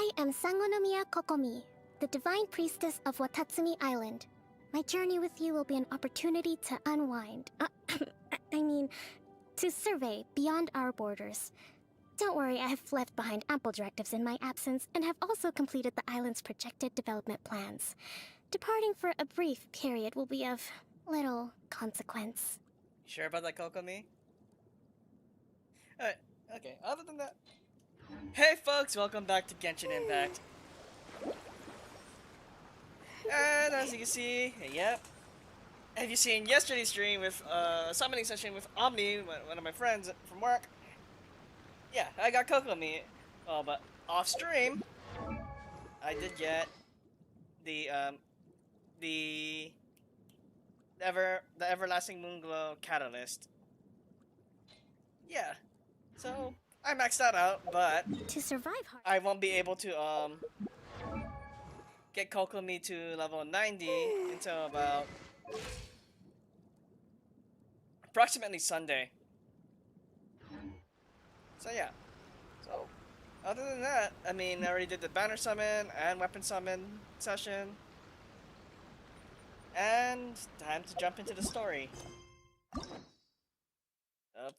I am Sangonomiya Kokomi, the Divine Priestess of Watatsumi Island. My journey with you will be an opportunity to unwind. To survey beyond our borders. Don't worry, I have left behind ample directives in my absence and have also completed the island's projected development plans. Departing for a brief period will be of little consequence. Sure about that, Kokomi? Alright, okay, other than that... Hey folks, welcome back to Genshin Impact. And as you can see, yep. Have you seen yesterday's stream with a summoning session with Omni, one of my friends from work? Yeah, I got Kokomi. Oh, but off stream, I did get the everlasting Moonglow catalyst. Yeah, so I maxed that out, but to survive hard, I won't be able to get Kokomi to level 90 until about approximately Sunday. So yeah. So other than that, I mean, I already did the banner summon and weapon summon session. And time to jump into the story of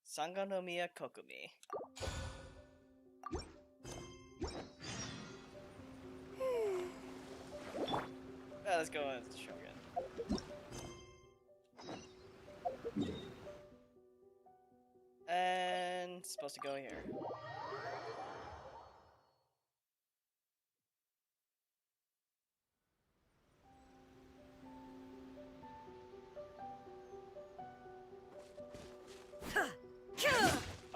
Sangonomiya Kokomi. Well, let's go with the Shogun. And supposed to go here.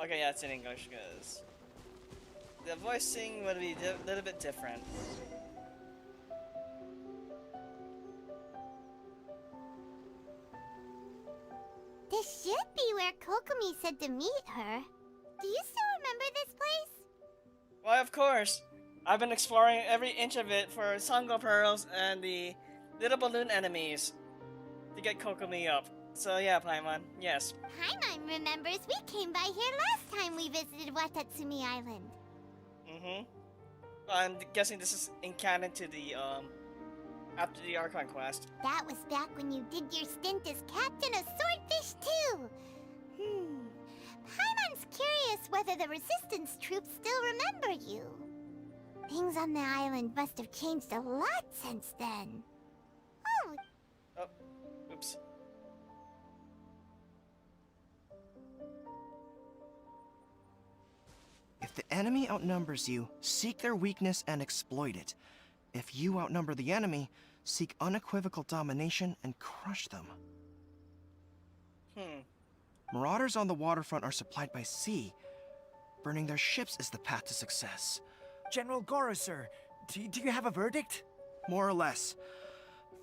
Okay, yeah, it's in English because the voicing would be a little bit different. This should be where Kokomi said to meet her. Do you still remember this place? Why, of course. I've been exploring every inch of it for Sango Pearls and the little balloon enemies to get Kokomi up. So yeah, Paimon, yes. Paimon remembers we came by here last time we visited Watatsumi Island. Mm-hmm. I'm guessing this is in canon to the, after the Archon quest. That was back when you did your stint as captain of Swordfish too. Paimon's curious whether the Resistance troops still remember you. Things on the island must have changed a lot since then. Oh. Oh, oops. If the enemy outnumbers you, seek their weakness and exploit it. If you outnumber the enemy, seek unequivocal domination and crush them. Marauders on the waterfront are supplied by sea. Burning their ships is the path to success. General Goro, sir, do you have a verdict? More or less.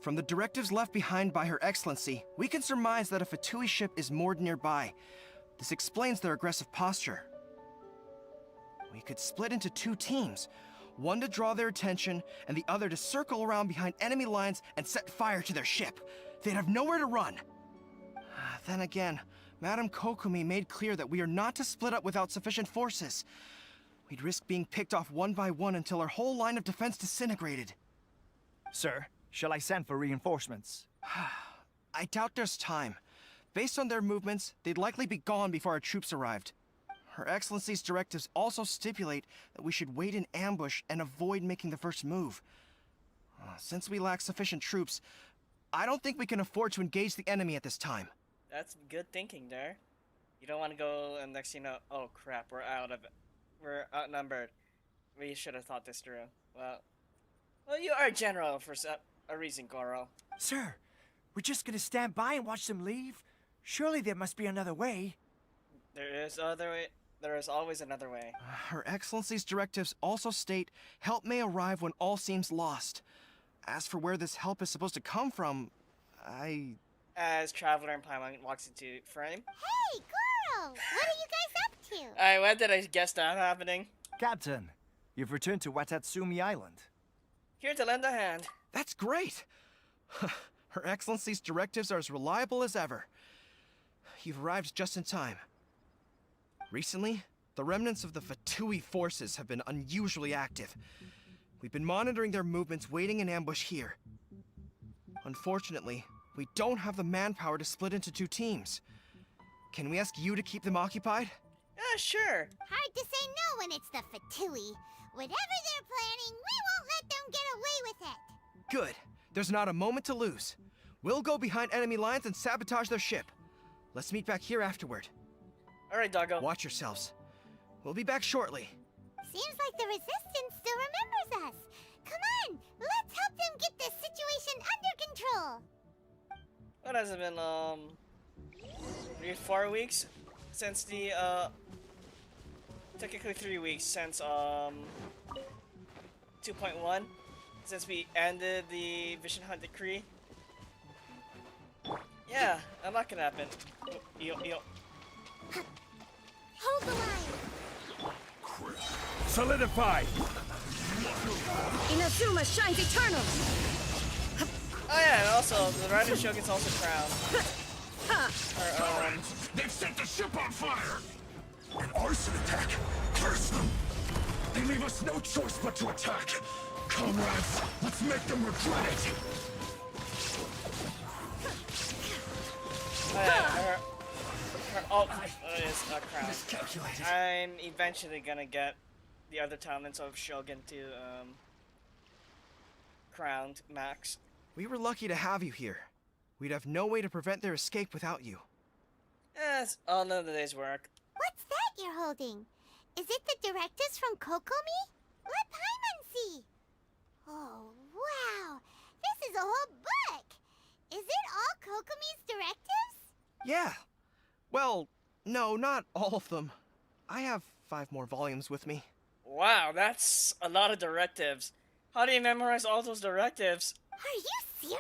From the directives left behind by Her Excellency, we can surmise that a Fatui ship is moored nearby. This explains their aggressive posture. We could split into two teams. One to draw their attention, and the other to circle around behind enemy lines and set fire to their ship. They'd have nowhere to run. Then again, Madame Kokomi made clear that we are not to split up without sufficient forces. We'd risk being picked off one by one until our whole line of defense disintegrated. Sir, shall I send for reinforcements? I doubt there's time. Based on their movements, they'd likely be gone before our troops arrived. Her Excellency's directives also stipulate that we should wait in ambush and avoid making the first move. Since we lack sufficient troops, I don't think we can afford to engage the enemy at this time. That's good thinking there. You don't want to go and next thing you know, oh crap, we're outnumbered. We should have thought this through. Well, you are a general for a reason, Goro. Sir, we're just gonna stand by and watch them leave? Surely there must be another way. There is other way. There is always another way. Her Excellency's directives also state help may arrive when all seems lost. As for where this help is supposed to come from, As Traveler and Paimon walks into frame. Hey, Goro! What are you guys up to? When did I guess that happening? Captain, you've returned to Watatsumi Island. Here to lend a hand. that's great. Her Excellency's directives are as reliable as ever. You've arrived just in time. Recently, The remnants of the Fatui forces have been unusually active. We've been monitoring their movements, waiting in ambush here. Unfortunately, we don't have the manpower to split into 2 teams. Can we ask you to keep them occupied? Yeah, sure. Hard to say no when it's the Fatui. Whatever they're planning, we won't let them get away with it. Good. There's not a moment to lose. We'll go behind enemy lines and sabotage their ship. Let's meet back here afterward. Alright, doggo. Watch yourselves. We'll be back shortly. Seems like the Resistance still remembers us. Come on, let's help them get this situation under control. What has it been, 4 weeks? Since the, technically 3 weeks since, 2.1? Since we ended the Vision Hunt Decree? Yeah, a lot can happen. Yo. Hold the line. Solidify! Inazuma shines eternal! Oh yeah, and also, the Rider Shogun's also crowned. They've set the ship on fire! An arson attack! Curse them! They leave us no choice but to attack! Comrades, let's make them regret it! Oh yeah, her ult is crowned. Miscalculated. I'm eventually gonna get the other talents of Shogun to, crowned max. We were lucky to have you here. We'd have no way to prevent their escape without you. Eh, it's all another day's work. What's that you're holding? Is it the directives from Kokomi? Let Paimon see. Oh, wow. This is a whole book. Is it all Kokomi's directives? Yeah. Well, no, not all of them. I have 5 more volumes with me. Wow, that's a lot of directives. How do you memorize all those directives? Are you serious?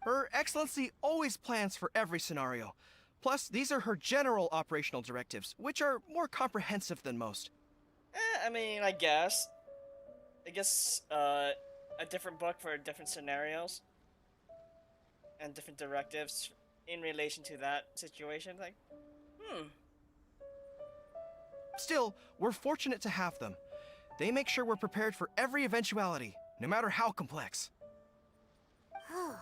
Her Excellency always plans for every scenario. Plus, these are her general operational directives, which are more comprehensive than most. I mean, I guess, a different book for different scenarios. And different directives in relation to that situation, like, Still, we're fortunate to have them. They make sure we're prepared for every eventuality, no matter how complex. Oh,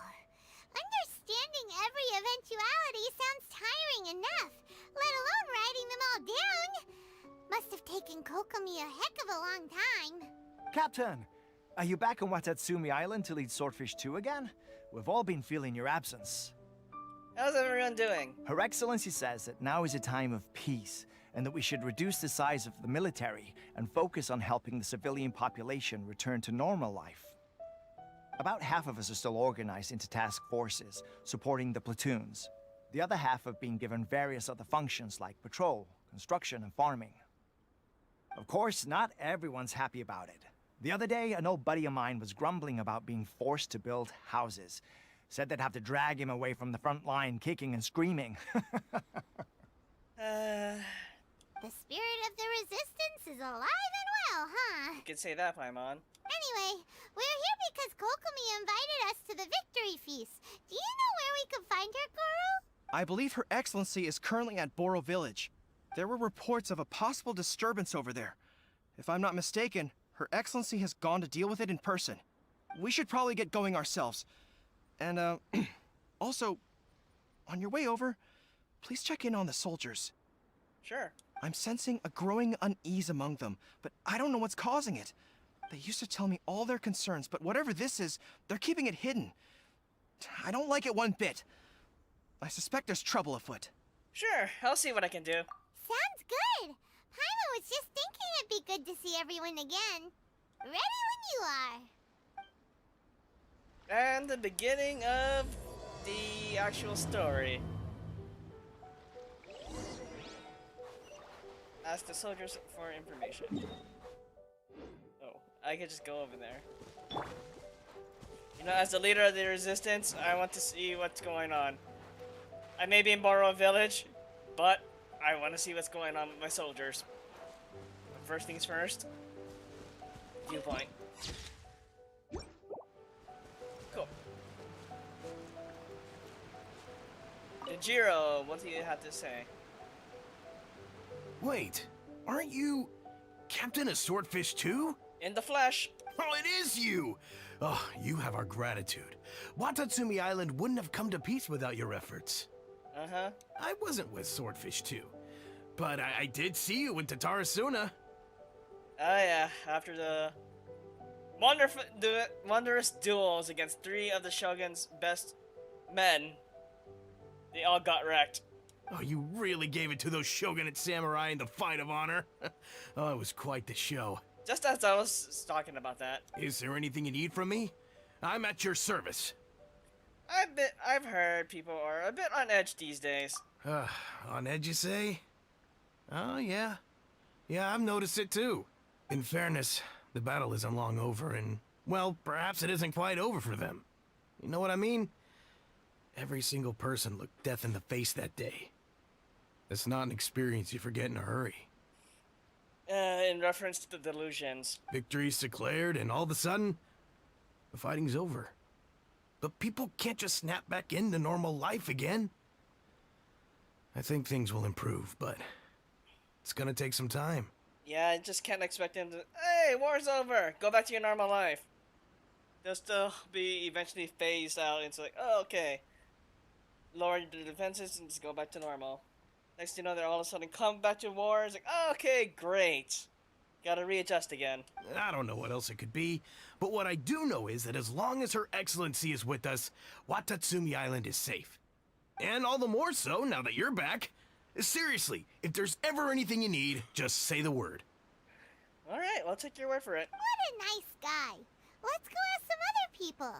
understanding every eventuality sounds tiring enough, let alone writing them all down. Must have taken Kokomi a heck of a long time. Captain, are you back on Watatsumi Island to lead Swordfish 2 again? We've all been feeling your absence. how's everyone doing? Her Excellency says that now is a time of peace, and that we should reduce the size of the military and focus on helping the civilian population return to normal life. About half of us are still organized into task forces, supporting the platoons. The other half have been given various other functions like patrol, construction, and farming. Of course, not everyone's happy about it. The other day, an old buddy of mine was grumbling about being forced to build houses. Said they'd have to drag him away from the front line, kicking and screaming. The spirit of the Resistance is alive and well, huh? You could say that, Paimon. Anyway, we're here because Kokomi invited us to the victory feast. Do you know where we could find her, Guru? I believe Her Excellency is currently at Boro Village. There were reports of a possible disturbance over there. If I'm not mistaken, Her Excellency has gone to deal with it in person. We should probably get going ourselves. And, also, on your way over, please check in on the soldiers. Sure. I'm sensing a growing unease among them, but I don't know what's causing it. They used to tell me all their concerns, but whatever this is, they're keeping it hidden. I don't like it one bit. I suspect there's trouble afoot. Sure, I'll see what I can do. Sounds good. Paimon was just thinking it'd be good to see everyone again. Ready when you are. And the beginning of the actual story. Ask the soldiers for information. Oh, I could just go over there. You know, as the leader of the resistance, I want to see what's going on. I may be in Boro Village, but I want to see what's going on with my soldiers. First things first, viewpoint. Cool. Jiro, what do you have to say? Wait, Aren't you Captain of Swordfish too? In the flesh. Oh, it is you! Oh, you have our gratitude. Watatsumi Island wouldn't have come to peace without your efforts. Uh-huh. I wasn't with Swordfish too, but I did see you with Tatarasuna. Oh yeah, after the wondrous duels against 3 of the Shogun's best men, they all got wrecked. Oh, you really gave it to those shogunate samurai in the fight of honor. Oh, it was quite the show. Just as I was talking about that, Is there anything you need from me? I'm at your service. I've heard people are a bit on edge these days. On edge, you say? Oh, yeah. Yeah, I've noticed it too. In fairness, the battle isn't long over, and, well, perhaps it isn't quite over for them. You know what I mean? Every single person looked death in the face that day. That's not an experience you forget in a hurry. In reference to the delusions. Victory's declared, and all of a sudden, the fighting's over. But people can't just snap back into normal life again. I think things will improve, but it's gonna take some time. Yeah, I just can't expect them to, hey, war's over, go back to your normal life. They'll still be eventually phased out into like, oh, okay. Lower the defenses and just go back to normal. Next thing you know, they're all of a sudden come back to war. It's like, oh, okay, great. Gotta readjust again. I don't know what else it could be, but what I do know is that as long as Her Excellency is with us, Watatsumi Island is safe. And all the more so now that you're back. Seriously, if there's ever anything you need, just say the word. Alright, I'll take your word for it. What a nice guy. Let's go ask some other people.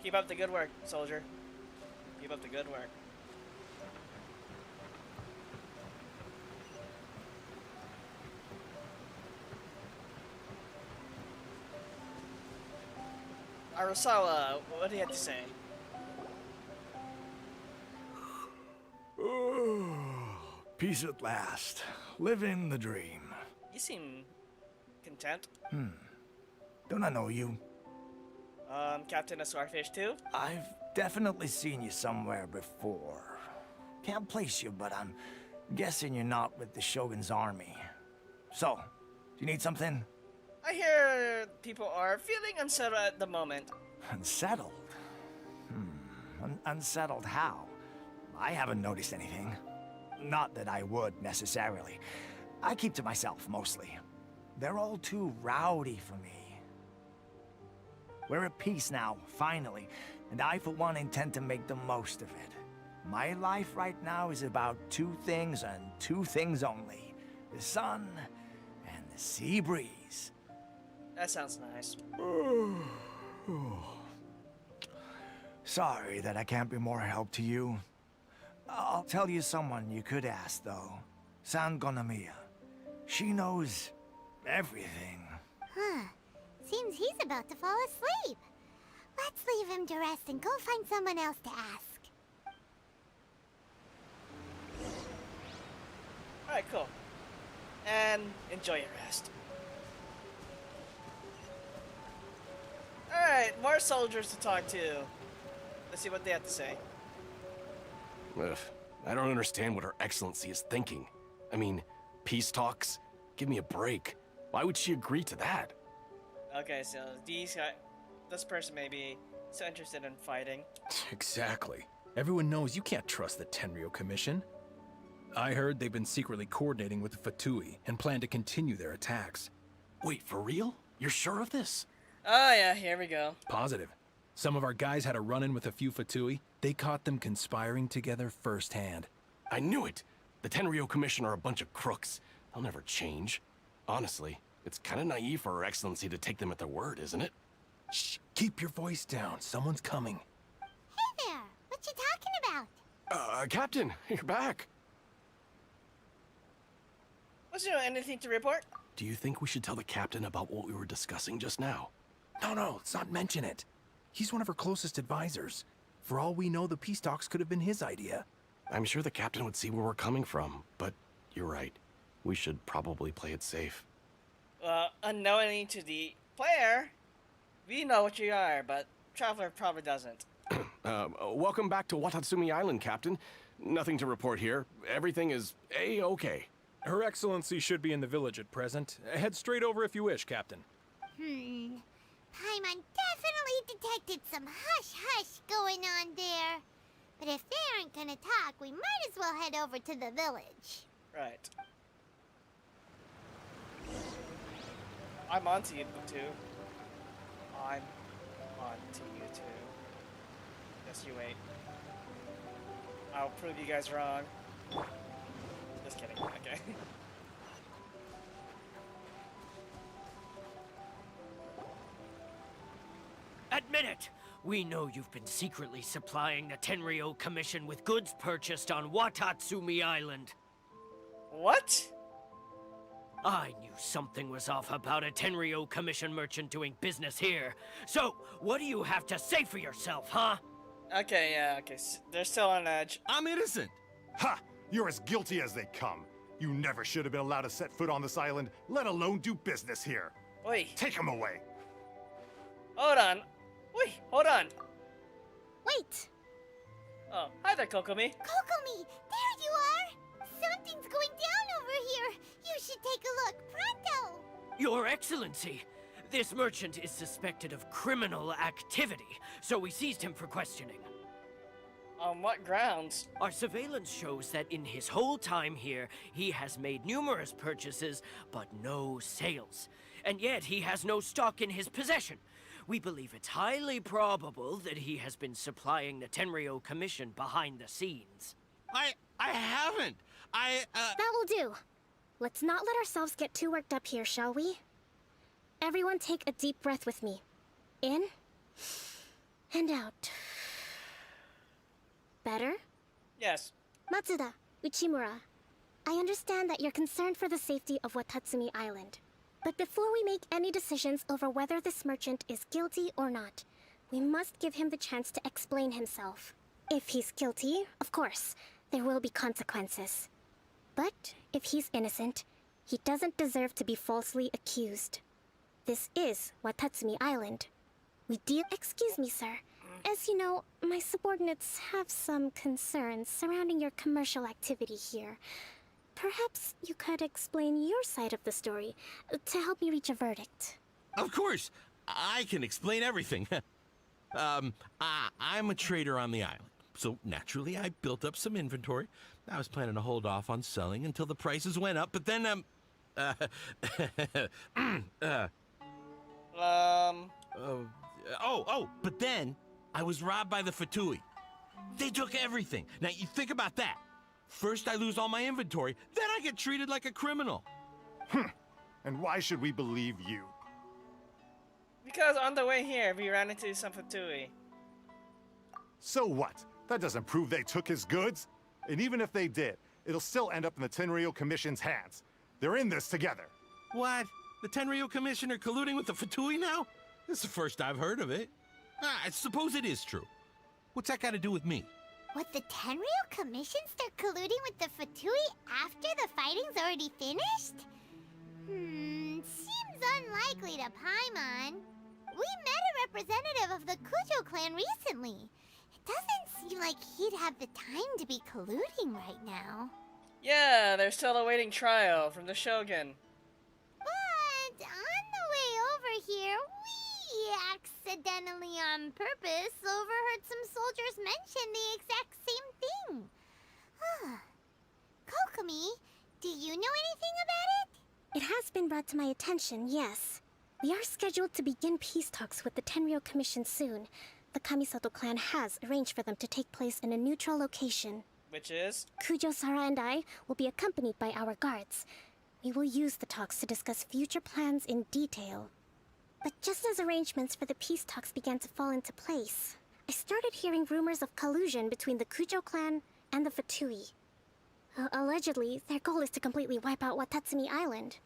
Keep up the good work, soldier. Keep up the good work. Arasawa, what do you have to say? Peace at last. Living the dream. You seem content. Don't I know you? Captain of Swordfish too? I've definitely seen you somewhere before. Can't place you, but I'm guessing you're not with the Shogun's army. So, do you need something? I hear people are feeling unsettled at the moment. Unsettled? Unsettled how? I haven't noticed anything. Not that I would, necessarily. I keep to myself, mostly. They're all too rowdy for me. We're at peace now, finally, and I, for one, intend to make the most of it. My life right now is about 2 things and 2 things only. The sun and the sea breeze. That sounds nice. Sorry that I can't be more help to you. I'll tell you someone you could ask, though. Sangonomiya. She knows everything. Huh. Seems he's about to fall asleep. Let's leave him to rest and go find someone else to ask. Alright, cool. And enjoy your rest. Alright, more soldiers to talk to. Let's see what they have to say. Ugh, I don't understand what Her Excellency is thinking. I mean, peace talks? Give me a break. Why would she agree to that? Okay, so this person may be so interested in fighting. Exactly. Everyone knows you can't trust the Tenryo Commission. I heard they've been secretly coordinating with the Fatui and plan to continue their attacks. Wait, for real? You're sure of this? Oh yeah, here we go. Positive. Some of our guys had a run-in with a few Fatui. They caught them conspiring together firsthand. I knew it! The Tenryo Commission are a bunch of crooks. They'll never change. Honestly, it's kind of naive for Her Excellency to take them at their word, isn't it? Shh, keep your voice down. Someone's coming. Hey there! What you talking about? Captain, you're back. Was there anything to report? Do you think we should tell the captain about what we were discussing just now? No, let's not mention it. He's one of our closest advisors. For all we know, the peace talks could have been his idea. I'm sure the captain would see where we're coming from, but you're right. We should probably play it safe. Unknowingly to the player, we know what you are, but Traveler probably doesn't. Welcome back to Watatsumi Island, Captain. Nothing to report here. Everything is A-okay. Her Excellency should be in the village at present. Head straight over if you wish, Captain. Paimon definitely detected some hush-hush going on there. But if they aren't gonna talk, we might as well head over to the village. Right. I'm on to you too. I'm on to you too. Yes, you wait. I'll prove you guys wrong. Just kidding. Okay. Admit it! We know you've been secretly supplying the Tenryo Commission with goods purchased on Watatsumi Island. What? I knew something was off about a Tenryo Commission merchant doing business here. So, what do you have to say for yourself, huh? Okay, yeah, okay. They're still on edge. I'm innocent! Ha! You're as guilty as they come. You never should have been allowed to set foot on this island, let alone do business here. Oi, Take him away. hold on. Wait, hold on. Wait! Oh, hi there, Kokomi. Kokomi, there you are! Something's going down over here. You should take a look, pronto! Your Excellency, this merchant is suspected of criminal activity, so we seized him for questioning. On what grounds? Our surveillance shows that in his whole time here, he has made numerous purchases, but no sales. And yet he has no stock in his possession. We believe it's highly probable that he has been supplying the Tenryo Commission behind the scenes. I haven't. That will do. Let's not let ourselves get too worked up here, shall we? Everyone take a deep breath with me. In and out. Better? Yes. Matsuda, Uchimura, I understand that you're concerned for the safety of Watatsumi Island. But before we make any decisions over whether this merchant is guilty or not, we must give him the chance to explain himself. If he's guilty, of course, there will be consequences. But if he's innocent, he doesn't deserve to be falsely accused. This is Watatsumi Island. We deal— Excuse me, sir. As you know, my subordinates have some concerns surrounding your commercial activity here. Perhaps you could explain your side of the story to help me reach a verdict. Of course, I can explain everything. I'm a trader on the island, so naturally I built up some inventory. I was planning to hold off on selling until the prices went up, but then, but then I was robbed by the Fatui. They took everything. Now, you think about that. First I lose all my inventory, then I get treated like a criminal. And why should we believe you? Because on the way here, we ran into some Fatui. So what? That doesn't prove they took his goods. And even if they did, it'll still end up in the Tenryo Commission's hands. They're in this together. What? The Tenryo Commissioner colluding with the Fatui now? This is the first I've heard of it. I suppose it is true. What's that got to do with me? Would the Tenryo Commission start colluding with the Fatui after the fighting's already finished? Seems unlikely to Paimon. We met a representative of the Kujo clan recently. It doesn't seem like he'd have the time to be colluding right now. Yeah, they're still awaiting trial from the Shogun. But on the way over here, we accidentally on purpose overheard some soldiers mention the exact same thing. Kokomi, do you know anything about it? It has been brought to my attention, yes. We are scheduled to begin peace talks with the Tenryo Commission soon. The Kamisato clan has arranged for them to take place in a neutral location. Which is? Kujo-Sara and I will be accompanied by our guards. We will use the talks to discuss future plans in detail. But just as arrangements for the peace talks began to fall into place, I started hearing rumors of collusion between the Kujo clan and the Fatui. Allegedly, their goal is to completely wipe out Watatsumi Island.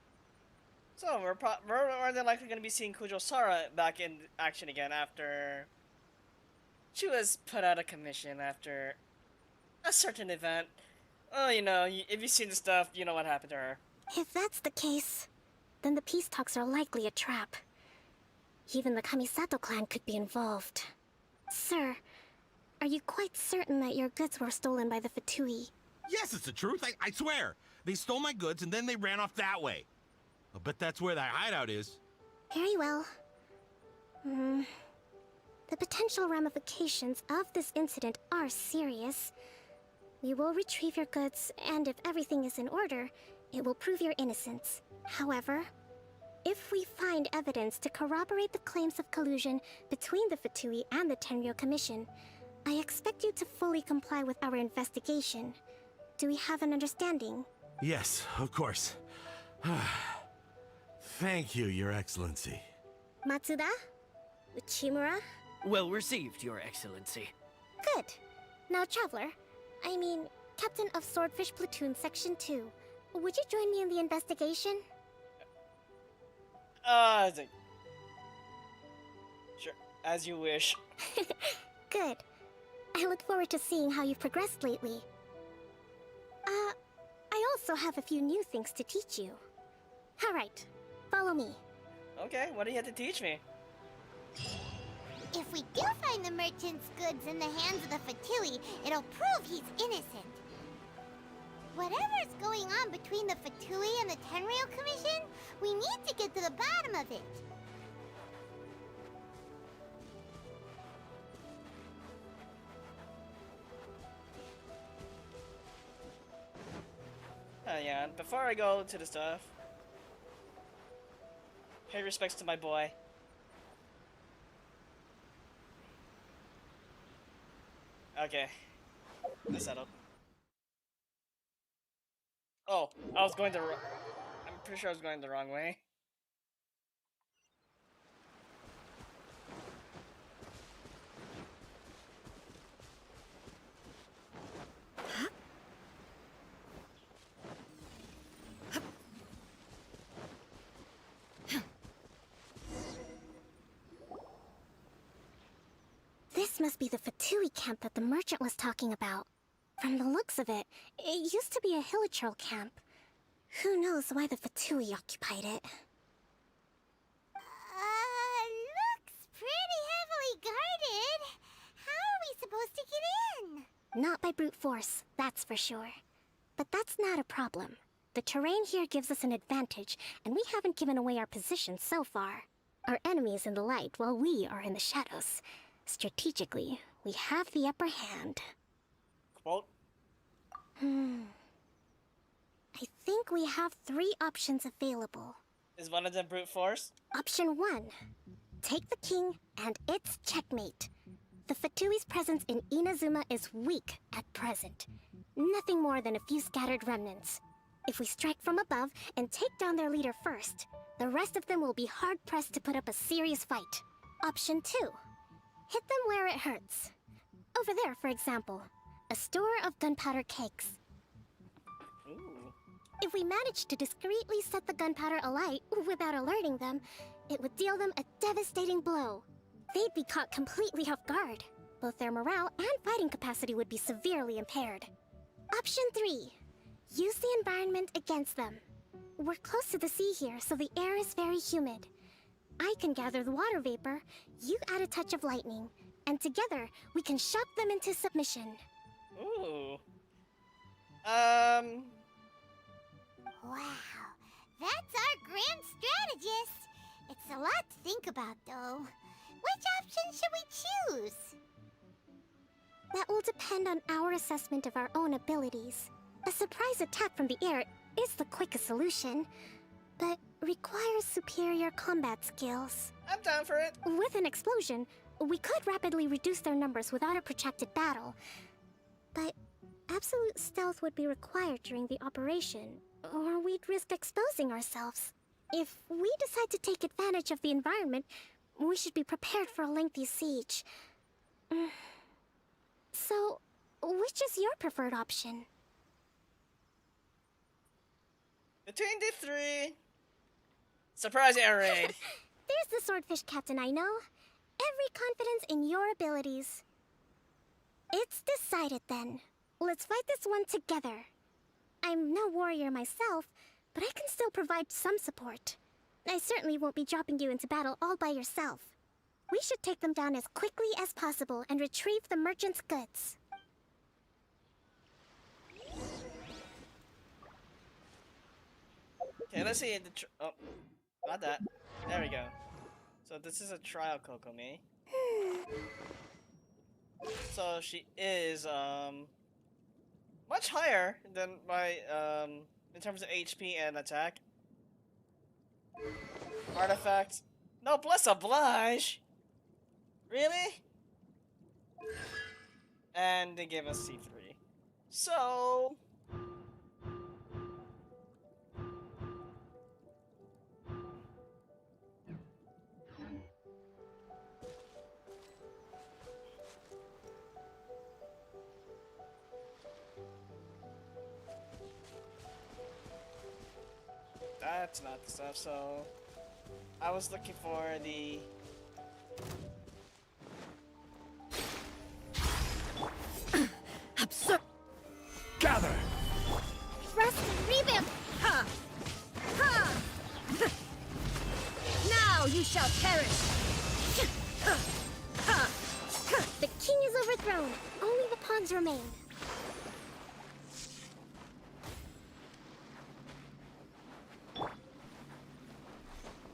So, we're more than likely going to be seeing Kujo-Sara back in action again after she was put out of commission after a certain event. Oh, you know, if you've seen the stuff, you know what happened to her. If that's the case, then the peace talks are likely a trap. Even the Kamisato clan could be involved. Sir, Are you quite certain that your goods were stolen by the Fatui? Yes, it's the truth. I swear. They stole my goods and then they ran off that way. I'll bet that's where that hideout is. Very well. The potential ramifications of this incident are serious. We will retrieve your goods, and if everything is in order, it will prove your innocence. However, if we find evidence to corroborate the claims of collusion between the Fatui and the Tenryo Commission, I expect you to fully comply with our investigation. Do we have an understanding? Yes, of course. Thank you, Your Excellency. Matsuda? Uchimura? Well received, Your Excellency. Good. Now, Traveler, Captain of Swordfish Platoon Section 2, would you join me in the investigation? Sure, as you wish. Good. I look forward to seeing how you've progressed lately. I also have a few new things to teach you. Alright, follow me. Okay, what do you have to teach me? If we do find the merchant's goods in the hands of the Fatui, it'll prove he's innocent. Whatever's going on between the Fatui and the Tenryo Commission, we need to get to the bottom of it. Yeah, before I go to the stuff, pay respects to my boy. Okay, that's settled. Oh, I was going I'm pretty sure I was going the wrong way. This must be the Fatui camp that the merchant was talking about. From the looks of it, it used to be a hilichurl camp. Who knows why the Fatui occupied it? Looks pretty heavily guarded. How are we supposed to get in? Not by brute force, that's for sure. But that's not a problem. The terrain here gives us an advantage, and we haven't given away our position so far. Our enemy is in the light, while we are in the shadows. Strategically, we have the upper hand. Quote? I think we have 3 options available. Is one of them brute force? Option 1. Take the king, and it's checkmate. The Fatui's presence in Inazuma is weak at present. Nothing more than a few scattered remnants. If we strike from above and take down their leader first, the rest of them will be hard-pressed to put up a serious fight. Option 2. Hit them where it hurts. Over there, for example. A store of gunpowder cakes. Ooh. If we manage to discreetly set the gunpowder alight without alerting them, it would deal them a devastating blow. They'd be caught completely off guard. Both their morale and fighting capacity would be severely impaired. Option 3. Use the environment against them. We're close to the sea here, so the air is very humid. I can gather the water vapor, you add a touch of lightning, and together we can shock them into submission. Ooh. Wow, that's our grand strategist. It's a lot to think about, though. Which option should we choose? That will depend on our assessment of our own abilities. A surprise attack from the air is the quickest solution, but requires superior combat skills. I'm down for it. With an explosion, we could rapidly reduce their numbers without a protracted battle. But absolute stealth would be required during the operation, or we'd risk exposing ourselves. If we decide to take advantage of the environment, we should be prepared for a lengthy siege. So, which is your preferred option? Between the 3. Surprise air raid. There's the swordfish captain I know. Every confidence in your abilities. It's decided then. Let's fight this one together. I'm no warrior myself, but I can still provide some support. I certainly won't be dropping you into battle all by yourself. We should take them down as quickly as possible and retrieve the merchant's goods. Okay, let's see the oh, not that. There we go. So this is a trial Kokomi. So she is much higher than my in terms of HP and attack. Artifact. Noblesse oblige. Really? And they gave us C3. So that's not the stuff, so I was looking for the Absurd! Gather! Thrust rebuild! Ha! Ha! Now you shall perish! The king is overthrown. Only the pawns remain.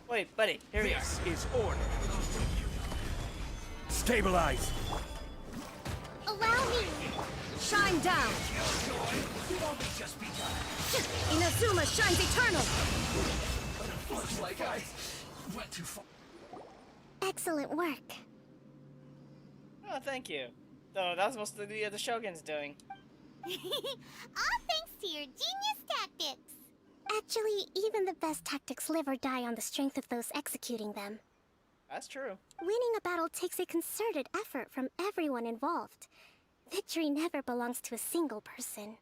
Wait, buddy, here we are. This is order. Stabilize! Allow me! Shine down! Inazuma shines eternal! Excellent work. Oh, thank you. Though that was mostly the Shogun's doing. All thanks to your genius tactics. Actually, even the best tactics live or die on the strength of those executing them. That's true. Winning a battle takes a concerted effort from everyone involved. Victory never belongs to a single person.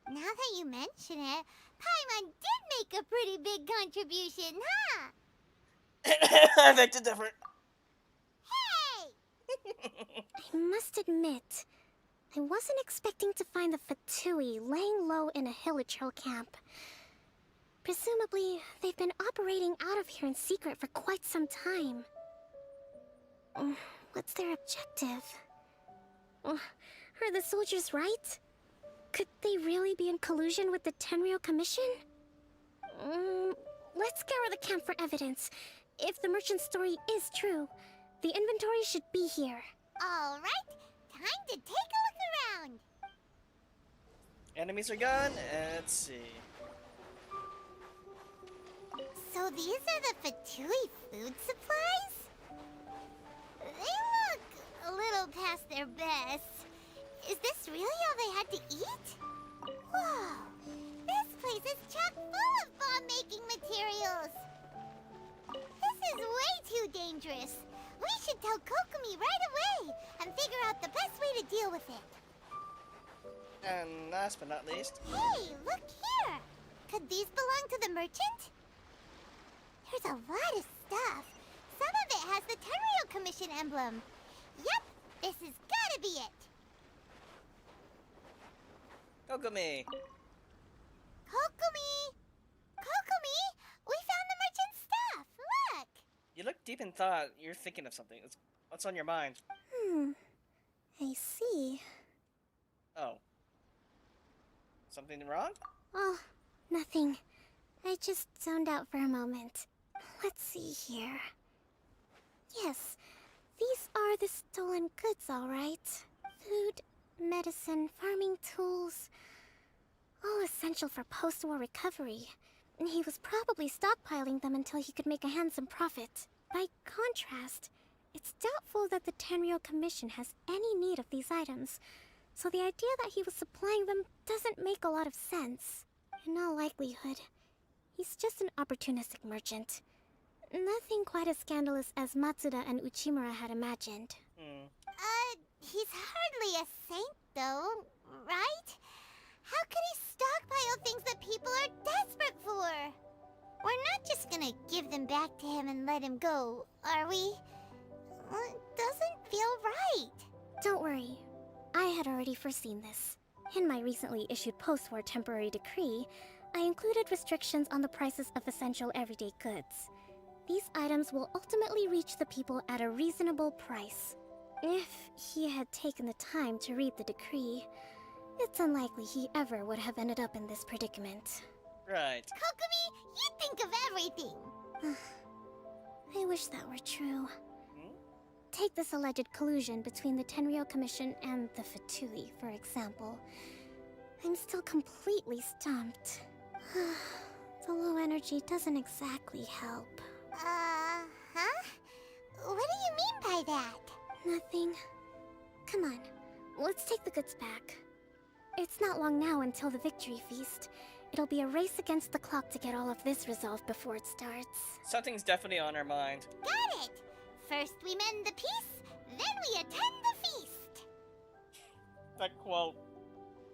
Now that you mention it, Paimon did make a pretty big contribution, huh? I beg to differ. Hey! I must admit, I wasn't expecting to find the Fatui laying low in a Hilichurl camp. Presumably, they've been operating out of here in secret for quite some time. What's their objective? Are the soldiers right? Could they really be in collusion with the Tenryou Commission? Let's scour the camp for evidence. If the merchant's story is true, the inventory should be here. All right, time to take a look around. Enemies are gone. Let's see. So these are the Fatui food supplies? They look a little past their best. Is this really all they had to eat? Whoa! This place is chock full of bomb-making materials! This is way too dangerous. We should tell Kokomi right away and figure out the best way to deal with it. And last but not least, Hey, look here! Could these belong to the merchant? There's a lot of stuff. Some of it has the Tenryou Commission emblem. Yep, this has gotta be it. Kokomi. Kokomi! Kokomi! We found the merchant's stuff! Look! You look deep in thought. You're thinking of something. What's on your mind? I see. Oh. Something wrong? Oh, nothing. I just zoned out for a moment. Let's see here. Yes, these are the stolen goods, all right. Food, medicine, farming tools. All essential for post-war recovery. He was probably stockpiling them until he could make a handsome profit. By contrast, it's doubtful that the Tenryou Commission has any need of these items, so the idea that he was supplying them doesn't make a lot of sense. In all likelihood, he's just an opportunistic merchant. Nothing quite as scandalous as Matsuda and Uchimura had imagined. He's hardly a saint, though, right? How could he stockpile things that people are desperate for? We're not just gonna give them back to him and let him go, are we? It doesn't feel right. Don't worry. I had already foreseen this. In my recently issued post-war temporary decree, I included restrictions on the prices of essential everyday goods. these items will ultimately reach the people at a reasonable price. If he had taken the time to read the decree, it's unlikely he ever would have ended up in this predicament. Right. Kokomi, you think of everything. I wish that were true. Hmm? Take this alleged collusion between the Tenryou Commission and the Fatui, for example. I'm still completely stumped. The low energy doesn't exactly help. Huh? What do you mean by that? Nothing. Come on, let's take the goods back. It's not long now until the victory feast. It'll be a race against the clock to get all of this resolved before it starts. Something's definitely on our mind. Got it! First we mend the peace, then we attend the feast! That quote.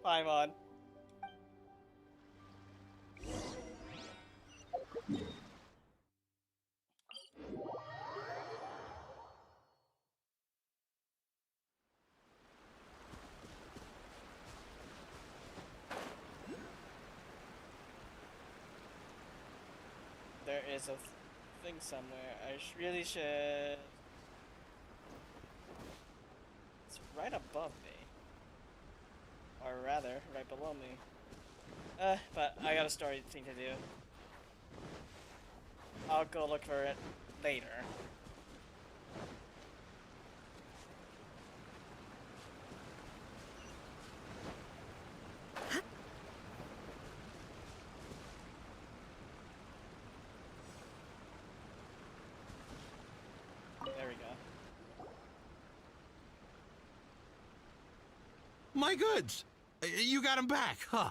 Paimon. There is a thing somewhere. I really should. It's right above me. Or rather, right below me. But I got a story thing to do. I'll go look for it later. There we go. My goods! You got them back, huh?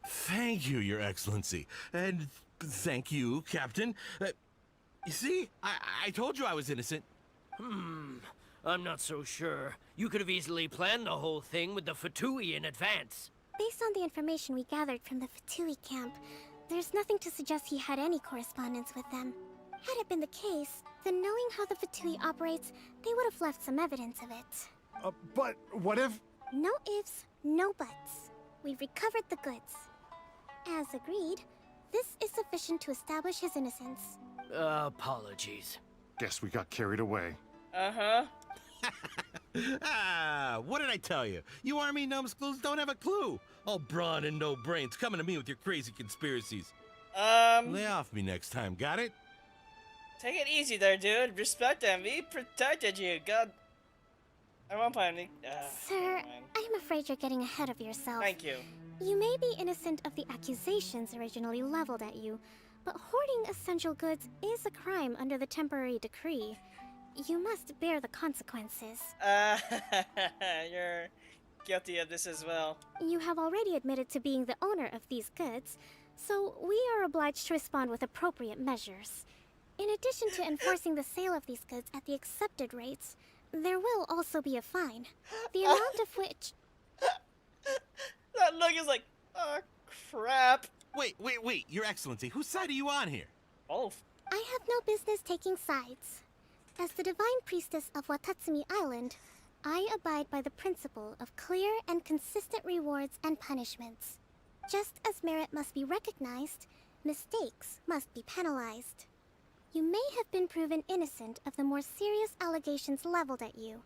Thank you, Your Excellency. And thank you, Captain. You see, I told you I was innocent. I'm not so sure. You could have easily planned the whole thing with the Fatui in advance. Based on the information we gathered from the Fatui camp, there's nothing to suggest he had any correspondence with them. Had it been the case, then knowing how the Fatui operates, they would have left some evidence of it. But what if... No ifs, no buts. We've recovered the goods. As agreed, this is sufficient to establish his innocence. Apologies. Guess we got carried away. Uh-huh. What did I tell you? You army numbskulls don't have a clue. All brawn and no brains coming to me with your crazy conspiracies. Lay off me next time, got it? Take it easy there, dude. Respect them. We protected you. God. I won't play any. Sir, never mind. I'm afraid you're getting ahead of yourself. Thank you. You may be innocent of the accusations originally leveled at you, but hoarding essential goods is a crime under the temporary decree. You must bear the consequences. You're guilty of this as well. You have already admitted to being the owner of these goods, so we are obliged to respond with appropriate measures. In addition to enforcing the sale of these goods at the accepted rates, there will also be a fine, the amount of which... That look is like, oh crap. Wait, Your Excellency, whose side are you on here? Both. I have no business taking sides. As the Divine Priestess of Watatsumi Island, I abide by the principle of clear and consistent rewards and punishments. Just as merit must be recognized, mistakes must be penalized. You may have been proven innocent of the more serious allegations leveled at you,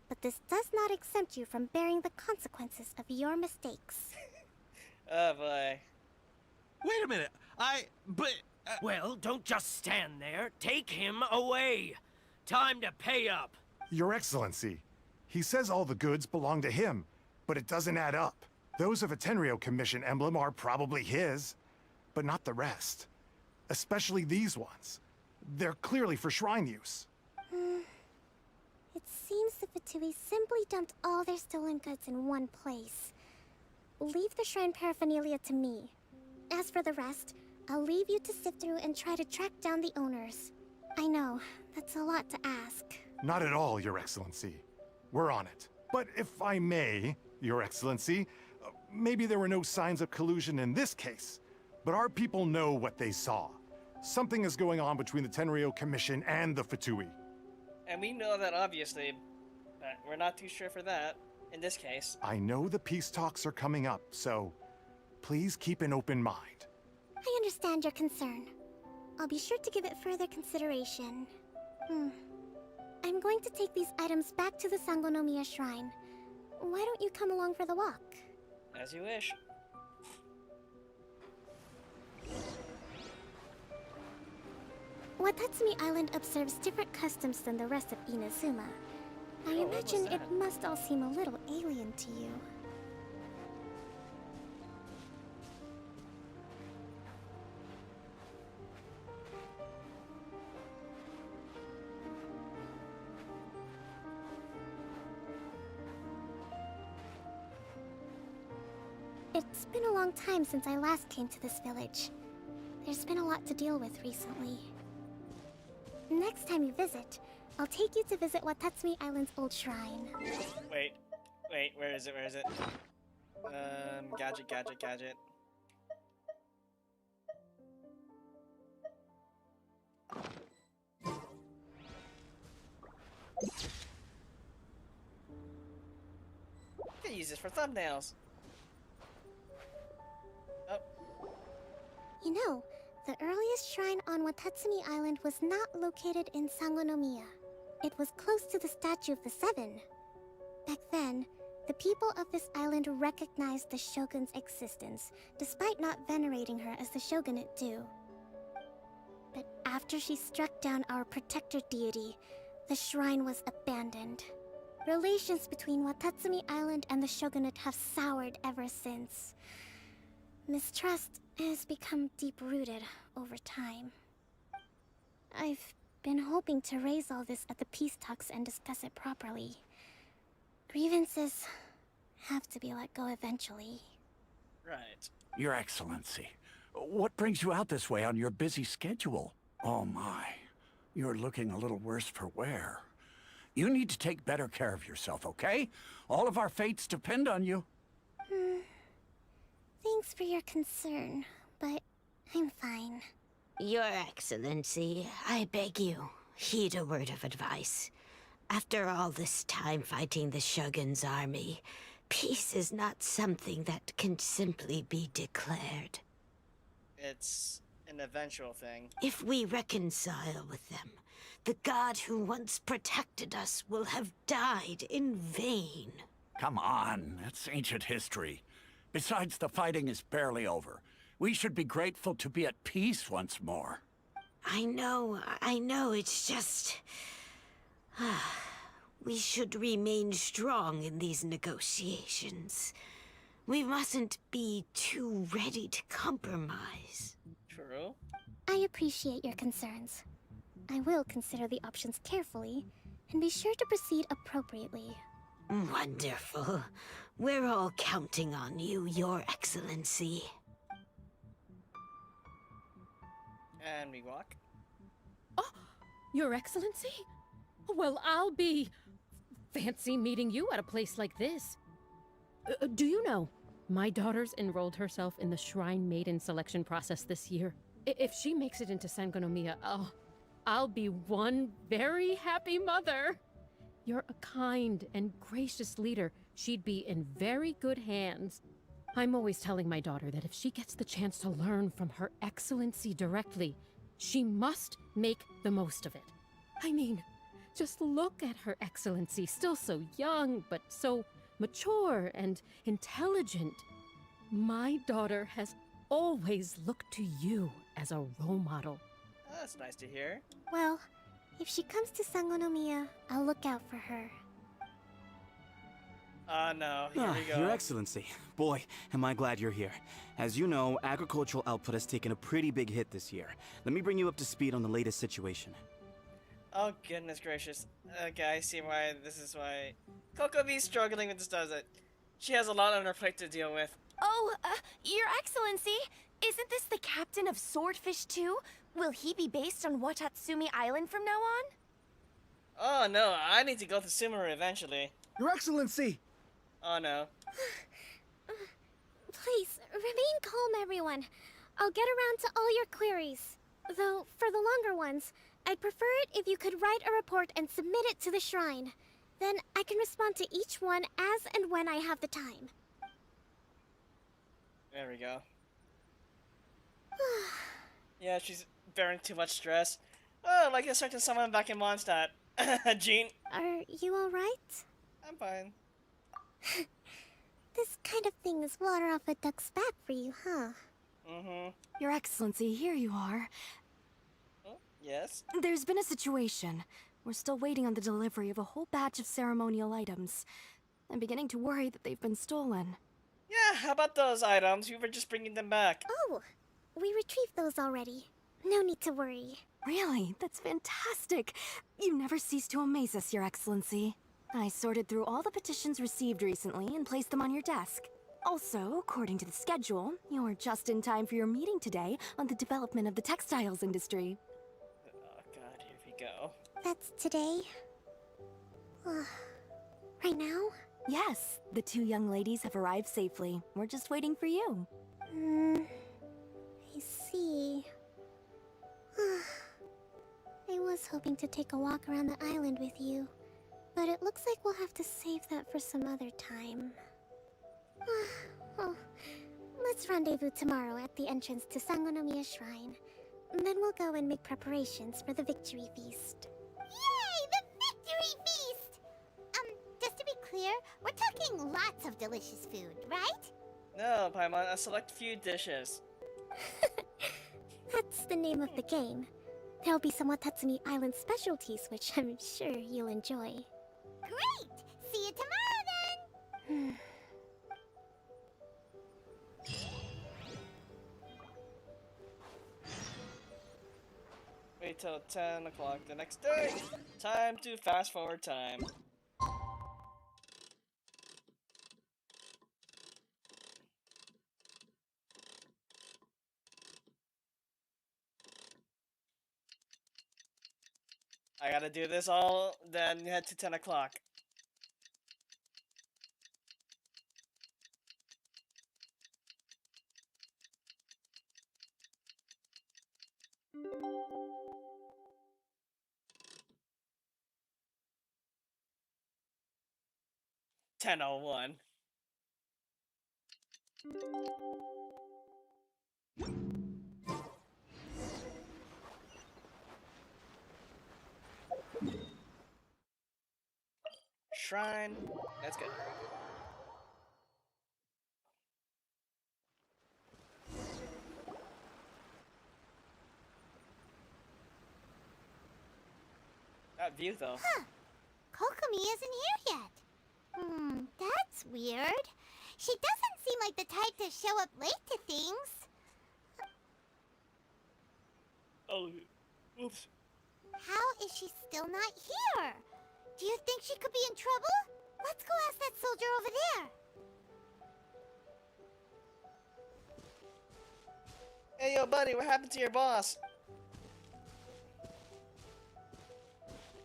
but this does not exempt you from bearing the consequences of your mistakes. Oh boy. Wait a minute, Well, don't just stand there. Take him away. Time to pay up. Your Excellency, he says all the goods belong to him, but it doesn't add up. Those of a Tenryou Commission emblem are probably his, but not the rest. Especially these ones. They're clearly for shrine use. It seems the Fatui simply dumped all their stolen goods in one place. Leave the shrine paraphernalia to me. As for the rest, I'll leave you to sift through and try to track down the owners. I know, that's a lot to ask. Not at all, Your Excellency. We're on it. But if I may, Your Excellency, maybe there were no signs of collusion in this case, but our people know what they saw. Something is going on between the Tenryou Commission and the Fatui. And we know that obviously, but we're not too sure for that, in this case. I know the peace talks are coming up, so please keep an open mind. I understand your concern. I'll be sure to give it further consideration. I'm going to take these items back to the Sangonomiya Shrine. Why don't you come along for the walk? As you wish. Watatsumi Island observes different customs than the rest of Inazuma. I Oh, what was imagine it that? must all seem a little alien to you. It's been a long time since I last came to this village. There's been a lot to deal with recently. Next time you visit, I'll take you to visit Watatsumi Island's old shrine. Wait, where is it? Where is it? Gadget. Could use this for thumbnails. Oh, You know, the earliest shrine on Watatsumi Island was not located in Sangonomiya. It was close to the Statue of the Seven. Back then, the people of this island recognized the shogun's existence, despite not venerating her as the shogunate do. But after she struck down our protector deity, the shrine was abandoned. Relations between Watatsumi Island and the shogunate have soured ever since. Mistrust has become deep-rooted over time. I've been hoping to raise all this at the peace talks and discuss it properly. Grievances have to be let go eventually. right. Your Excellency, what brings you out this way on your busy schedule? Oh my, you're looking a little worse for wear. You need to take better care of yourself, okay? All of our fates depend on you. Thanks for your concern, but I'm fine. Your Excellency, I beg you, heed a word of advice. After all this time fighting the Shogun's army, peace is not something that can simply be declared. It's an eventual thing. If we reconcile with them, the god who once protected us will have died in vain. Come on, that's ancient history. Besides, the fighting is barely over. We should be grateful to be at peace once more. I know, it's just... we should remain strong in these negotiations. We mustn't be too ready to compromise. True. I appreciate your concerns. I will consider the options carefully, and be sure to proceed appropriately. Wonderful. We're all counting on you, Your Excellency. And we walk. Oh, Your Excellency? Well, I'll be... fancy meeting you at a place like this. Do you know, my daughter's enrolled herself in the Shrine Maiden selection process this year. If she makes it into Sangonomiya, I'll be one very happy mother. You're a kind and gracious leader. She'd be in very good hands. I'm always telling my daughter that if she gets the chance to learn from Her Excellency directly, she must make the most of it. I mean, just look at Her Excellency, still so young, but so mature and intelligent. My daughter has always looked to you as a role model. That's nice to hear. Well, if she comes to Sangonomiya, I'll look out for her. No, here we go. Your Excellency. Boy, am I glad you're here. As you know, agricultural output has taken a pretty big hit this year. Let me bring you up to speed on the latest situation. Oh, goodness gracious. Okay, I see why this is why Kokomi's struggling with this, does it? She has a lot on her plate to deal with. Oh, Your Excellency, isn't this the captain of Swordfish too? Will he be based on Watatsumi Island from now on? Oh no, I need to go to Sumeru eventually. Your Excellency! Oh no. Please, remain calm, everyone. I'll get around to all your queries. Though, for the longer ones, I'd prefer it if you could write a report and submit it to the shrine. Then I can respond to each one as and when I have the time. There we go. Yeah, she's bearing too much stress. Oh, like expecting someone back in Mondstadt. Jean. Are you alright? I'm fine. This kind of thing is water off a duck's back for you, huh? Mm-hmm. Your Excellency, here you are. Oh, yes? There's been a situation. We're still waiting on the delivery of a whole batch of ceremonial items. I'm beginning to worry that they've been stolen. Yeah, how about those items? We were just bringing them back. Oh, we retrieved those already. No need to worry. Really? That's fantastic. You never cease to amaze us, Your Excellency. I sorted through all the petitions received recently and placed them on your desk. Also, according to the schedule, you're just in time for your meeting today on the development of the textiles industry. Oh god, here we go. That's today? Right now? Yes, the two young ladies have arrived safely. We're just waiting for you. I see. I was hoping to take a walk around the island with you, but it looks like we'll have to save that for some other time. Well, let's rendezvous tomorrow at the entrance to Sangonomiya Shrine. Then we'll go and make preparations for the victory feast. Yay! The victory feast! Just to be clear, we're talking lots of delicious food, right? No, Paimon, a select few dishes. That's the name of the game. There'll be some Watatsumi Island specialties, which I'm sure you'll enjoy. Great! See you tomorrow then! Wait till 10 o'clock the next day. Time to fast forward time. I gotta do this all, then head to 10 o'clock. $10:01. Shrine. Let's go. That view, though. Huh. Kokomi isn't here yet. That's weird. She doesn't seem like the type to show up late to things. Oh, oops. How is she still not here? Do you think she could be in trouble? Let's go ask that soldier over there. Hey, yo, buddy, what happened to your boss?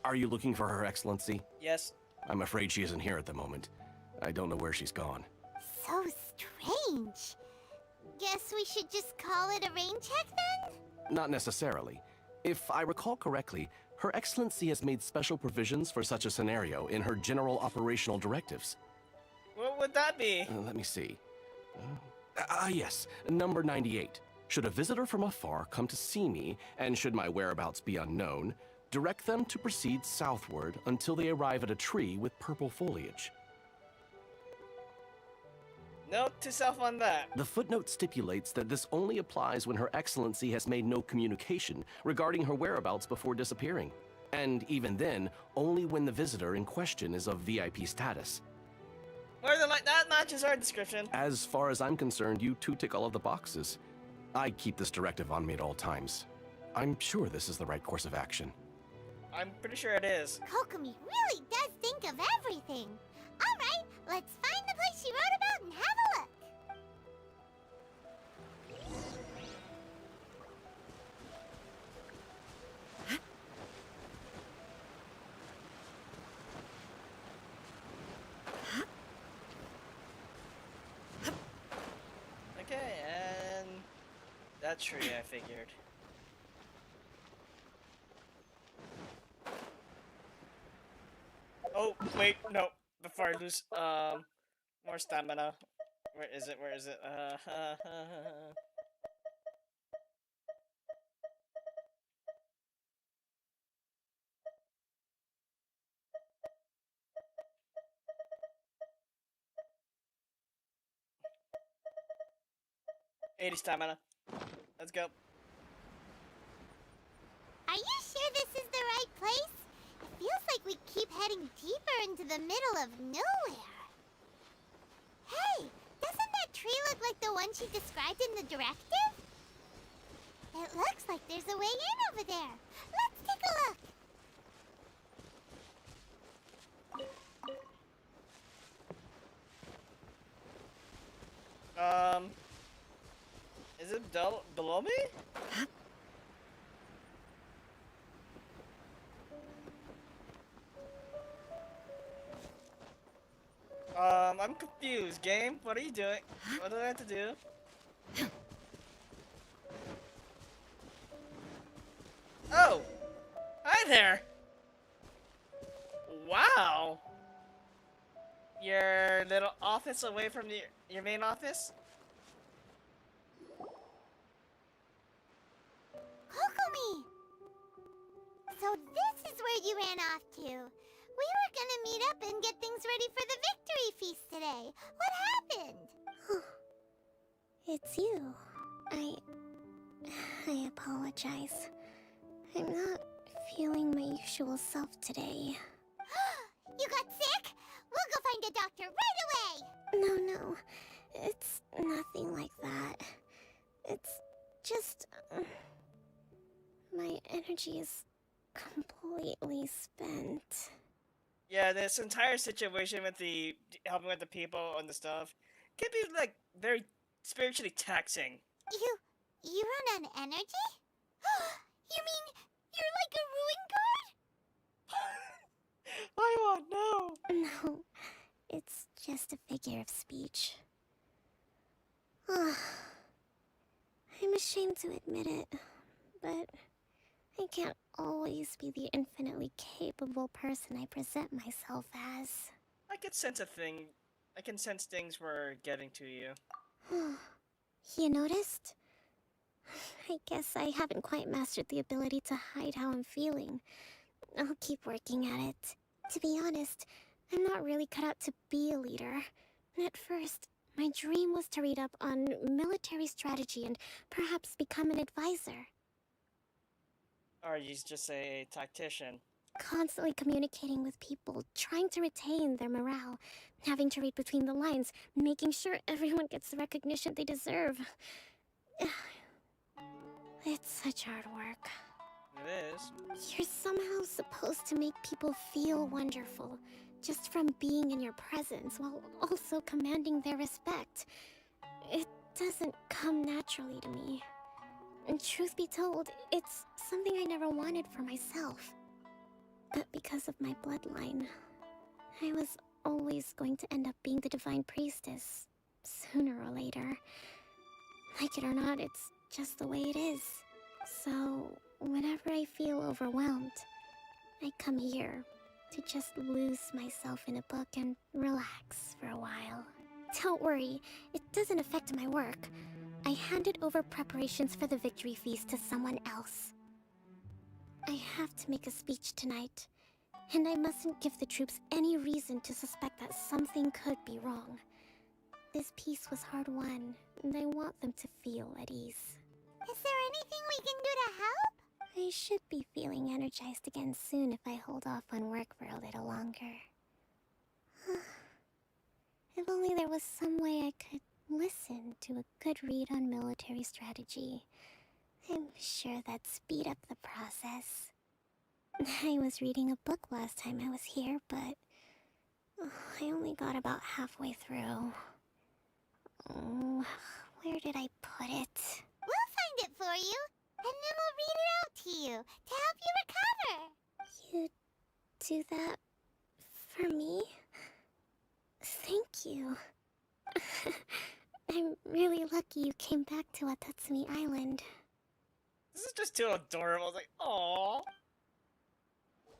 Are you looking for Her Excellency? Yes. I'm afraid she isn't here at the moment. I don't know where she's gone. So strange. Guess we should just call it a rain check then? Not necessarily. If I recall correctly, Her Excellency has made special provisions for such a scenario in her general operational directives. What would that be? Let me see. Yes, number 98. Should a visitor from afar come to see me, and should my whereabouts be unknown, direct them to proceed southward until they arrive at a tree with purple foliage. Note to self on that. The footnote stipulates that this only applies when Her Excellency has made no communication regarding her whereabouts before disappearing. And even then, only when the visitor in question is of VIP status. More than like that matches our description. As far as I'm concerned, you two tick all of the boxes. I keep this directive on me at all times. I'm sure this is the right course of action. I'm pretty sure it is. Kokomi really does think of everything. Alright, let's find the place she wrote about and have a look. Okay, and that tree I figured. Oh, wait, no. Before I lose, more stamina. Where is it? Where is it? 80 stamina. Let's go. Are you sure this is the right place? It feels like we keep heading deeper into the middle of nowhere. Hey, doesn't that tree look like the one she described in the directive? It looks like there's a way in over there. Let's take a look. Is it below me? I'm confused, game. What are you doing? What do I have to do? Oh! Hi there! Wow! Your little office away from your main office? Kokomi! So this is where you ran off to. We were gonna meet up and get things ready for the victory feast today. What happened? It's you. I apologize. I'm not feeling my usual self today. You got sick? We'll go find a doctor right away! No. It's nothing like that. It's just... my energy is completely spent. Yeah, this entire situation with the helping with the people and the stuff can be like very spiritually taxing. You run on energy? You mean you're like a ruin guard? I want no. No, it's just a figure of speech. I'm ashamed to admit it, but I can't always be the infinitely capable person I present myself as. I can sense a thing. I can sense things were getting to you. You noticed? I guess I haven't quite mastered the ability to hide how I'm feeling. I'll keep working at it. To be honest, I'm not really cut out to be a leader. At first, my dream was to read up on military strategy and perhaps become an advisor. Or you just a tactician. Constantly communicating with people, trying to retain their morale, having to read between the lines, making sure everyone gets the recognition they deserve. It's such hard work. It is. You're somehow supposed to make people feel wonderful, just from being in your presence, while also commanding their respect. It doesn't come naturally to me. And truth be told, it's something I never wanted for myself. But because of my bloodline, I was always going to end up being the Divine Priestess, sooner or later. Like it or not, it's just the way it is. So, whenever I feel overwhelmed, I come here to just lose myself in a book and relax for a while. Don't worry, it doesn't affect my work. I handed over preparations for the victory feast to someone else. I have to make a speech tonight, and I mustn't give the troops any reason to suspect that something could be wrong. This peace was hard won, and I want them to feel at ease. Is there anything we can do to help? I should be feeling energized again soon if I hold off on work for a little longer. If only there was some way I could listen to a good read on military strategy. I'm sure that'd speed up the process. I was reading a book last time I was here, but I only got about halfway through. Oh, where did I put it? We'll find it for you, and then we'll read it out to you to help you recover. You do that for me? Thank you. I'm really lucky you came back to Watatsumi Island. This is just too adorable. It's like, aww.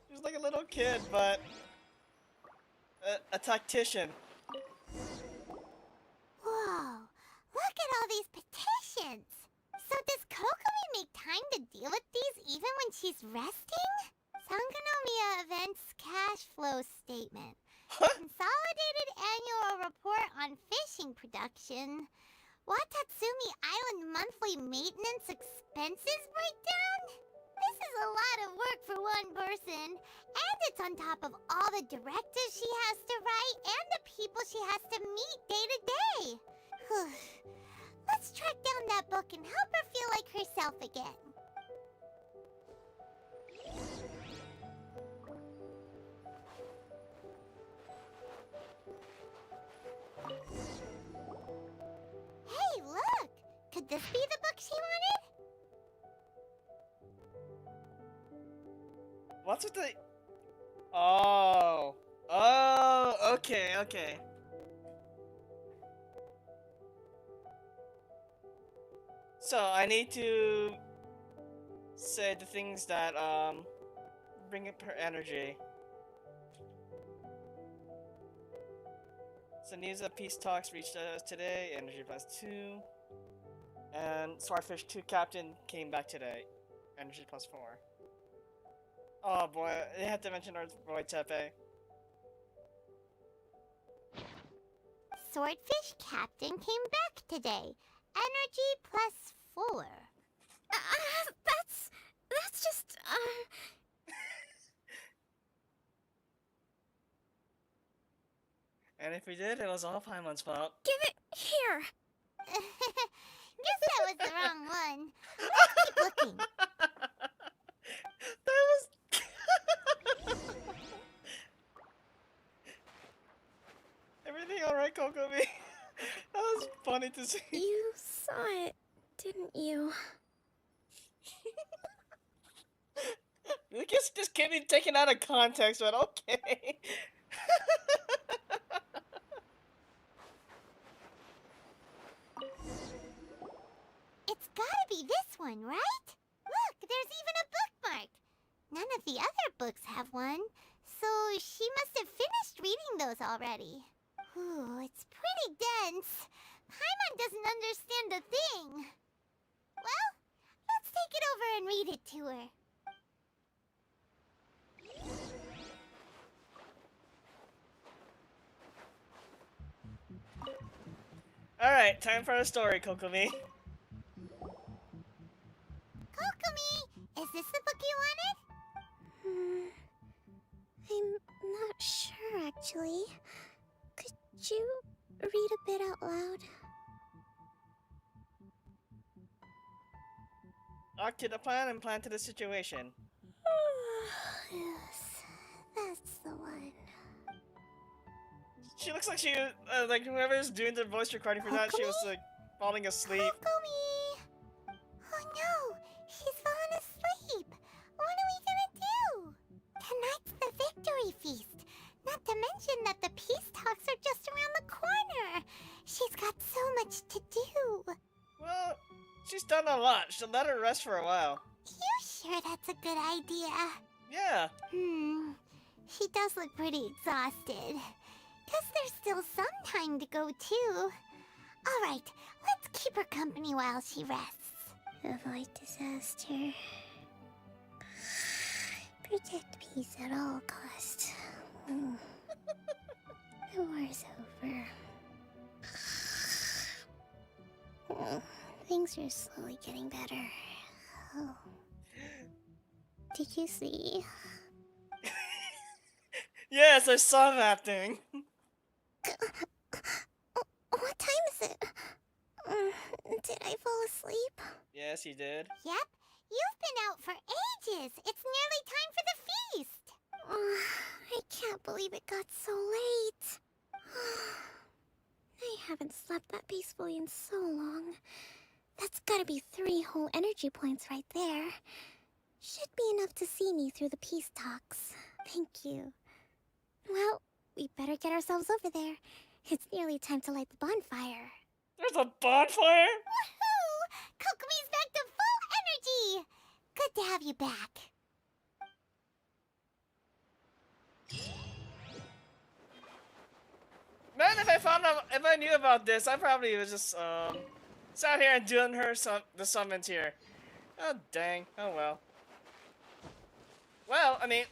She's like a little kid, but a tactician. Whoa, look at all these petitions. So does Kokomi make time to deal with these even when she's resting? Sangonomiya Events Cash Flow Statement. Consolidated Annual Report on Fishing Production. Watatsumi Island monthly maintenance expenses breakdown? This is a lot of work for one person. And it's on top of all the directives she has to write and the people she has to meet day to day. Let's track down that book and help her feel like herself again. Hey, look! Could this be the book she wanted? What's with the... Oh. Oh, okay, okay. So, I need to say the things that, bring up her energy. So, news of peace talks reached us today, energy +2. And Swordfish 2 Captain came back today, energy +4. Oh boy, they have to mention our boy Tepe. Swordfish Captain came back today. Energy +4. That's just, And if we did, it was all Paimon's fault. Give it here! Guess that was the wrong one. Let's keep looking. That was... Everything alright, Kokomi? That was funny to see. You saw it, didn't you? This just can't be taken out of context, but okay. It's gotta be this one, right? Look, there's even a bookmark. None of the other books have one, so she must have finished reading those already. Ooh, it's pretty dense. Paimon doesn't understand a thing. Well, let's take it over and read it to her. Alright, time for a story, Kokomi. Kokomi, is this the book you wanted? I'm not sure, actually. Could you read a bit out loud? Lock to the plan and plan to the situation. Yes, that's the one. She looks like she, like whoever's doing the voice recording for that, she was like falling asleep. Kokomi! Oh no, she's fallen asleep. What are we gonna do? Tonight's the victory feast. Not to mention that the peace talks are just around the corner. She's got so much to do. Well, she's done a lot. She'll let her rest for a while. You sure that's a good idea? Yeah. She does look pretty exhausted. Guess there's still some time to go, too. Alright, let's keep her company while she rests. Avoid disaster. Protect peace at all costs. The war's over. Things are slowly getting better. Oh. Did you see? Yes, I saw that thing. What time is it? Did I fall asleep? Yes, you did. Yep, you've been out for ages. It's nearly time for the feast. I can't believe it got so late. I haven't slept that peacefully in so long. That's gotta be 3 whole energy points right there. Should be enough to see me through the peace talks. Thank you. Well, we better get ourselves over there. It's nearly time to light the bonfire. There's a bonfire? Woohoo! Kokomi's back to full energy! Good to have you back. Man, if I knew about this, I probably would just sat here and doing the summons here. Oh dang! Oh well. Well, I mean,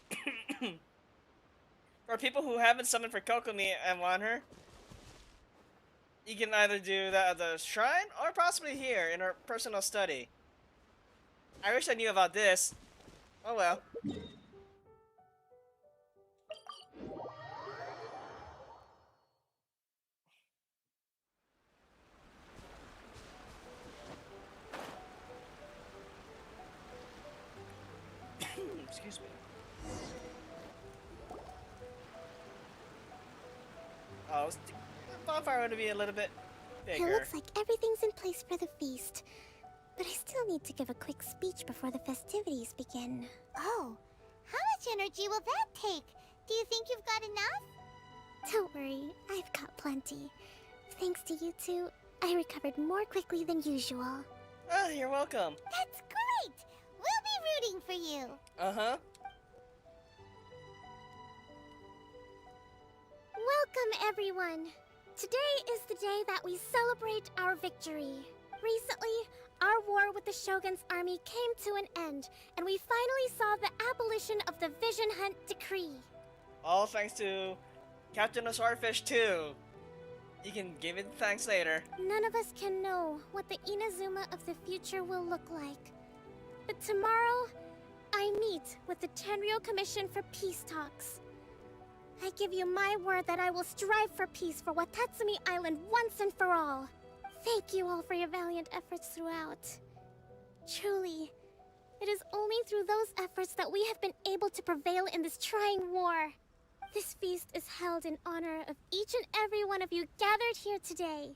for people who haven't summoned for Kokomi and want her, You can either do that at the shrine or possibly here in our personal study. I wish I knew about this. Oh well. Excuse me. Oh, the bonfire would be a little bit bigger. It looks like everything's in place for the feast. But I still need to give a quick speech before the festivities begin. Oh, how much energy will that take? Do you think you've got enough? Don't worry, I've got plenty. Thanks to you two, I recovered more quickly than usual. Ah, you're welcome. That's great! We'll be rooting for you. Uh-huh. Welcome, everyone! Today is the day that we celebrate our victory. Recently, our war with the Shogun's army came to an end, and we finally saw the abolition of the Vision Hunt Decree. All thanks to Captain of Swordfish 2. You can give it thanks later. None of us can know what the Inazuma of the future will look like. But tomorrow, I meet with the Tenryou Commission for peace talks. I give you my word that I will strive for peace for Watatsumi Island once and for all. Thank you all for your valiant efforts throughout. Truly, it is only through those efforts that we have been able to prevail in this trying war. This feast is held in honor of each and every one of you gathered here today.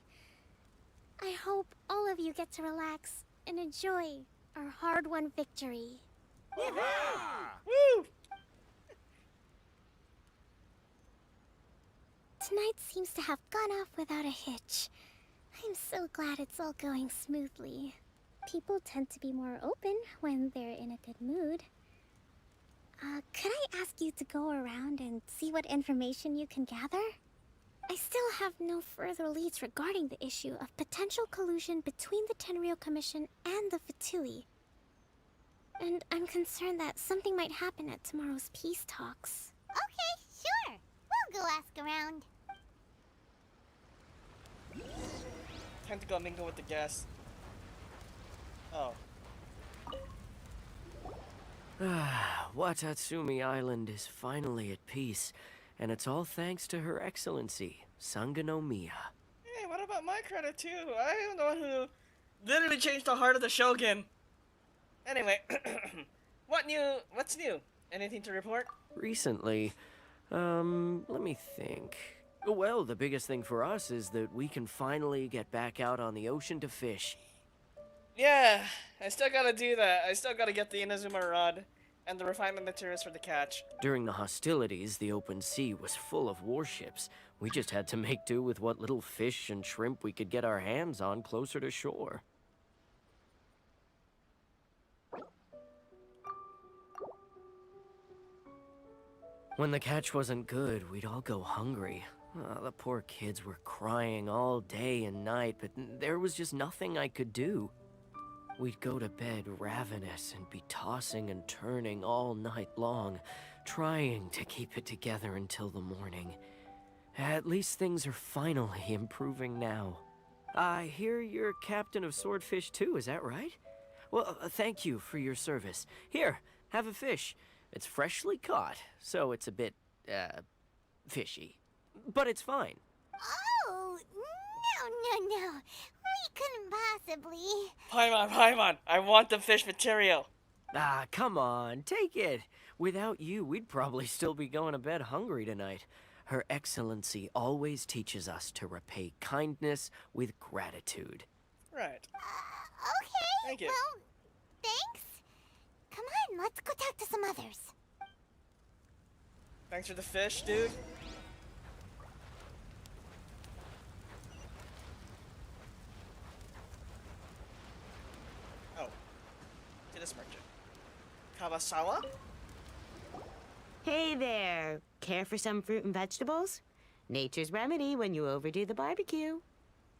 I hope all of you get to relax and enjoy our hard-won victory. Woo! Tonight seems to have gone off without a hitch. I'm so glad it's all going smoothly. People tend to be more open when they're in a good mood. Could I ask you to go around and see what information you can gather? I still have no further leads regarding the issue of potential collusion between the Tenryou Commission and the Fatui. And I'm concerned that something might happen at tomorrow's peace talks. Okay, sure. We'll go ask around. Time to go mingle with the guests. Oh. Watatsumi Island is finally at peace, and it's all thanks to Her Excellency, Sangonomiya. Hey, what about my credit too? I am the one who literally changed the heart of the Shogun. Anyway, what's new? Anything to report? Recently, let me think. Well, the biggest thing for us is that we can finally get back out on the ocean to fish. Yeah, I still gotta do that. I still gotta get the Inazuma rod and the refinement materials for the catch. During the hostilities, the open sea was full of warships. We just had to make do with what little fish and shrimp we could get our hands on closer to shore. When the catch wasn't good, we'd all go hungry. The poor kids were crying all day and night, but there was just nothing I could do. We'd go to bed ravenous and be tossing and turning all night long, trying to keep it together until the morning. At least things are finally improving now. I hear you're captain of Swordfish too, is that right? Well, thank you for your service. Here, have a fish. It's freshly caught, so it's a bit, fishy. But it's fine. Oh, no. We couldn't possibly. Paimon, I want the fish material. Ah, come on, take it. Without you, we'd probably still be going to bed hungry tonight. Her Excellency always teaches us to repay kindness with gratitude. Right. Okay. Thank you. Well, thanks. Come on, let's go talk to some others. Thanks for the fish, dude. Oh. To this merchant. Kawasawa? Hey there. Care for some fruit and vegetables? Nature's remedy when you overdo the barbecue.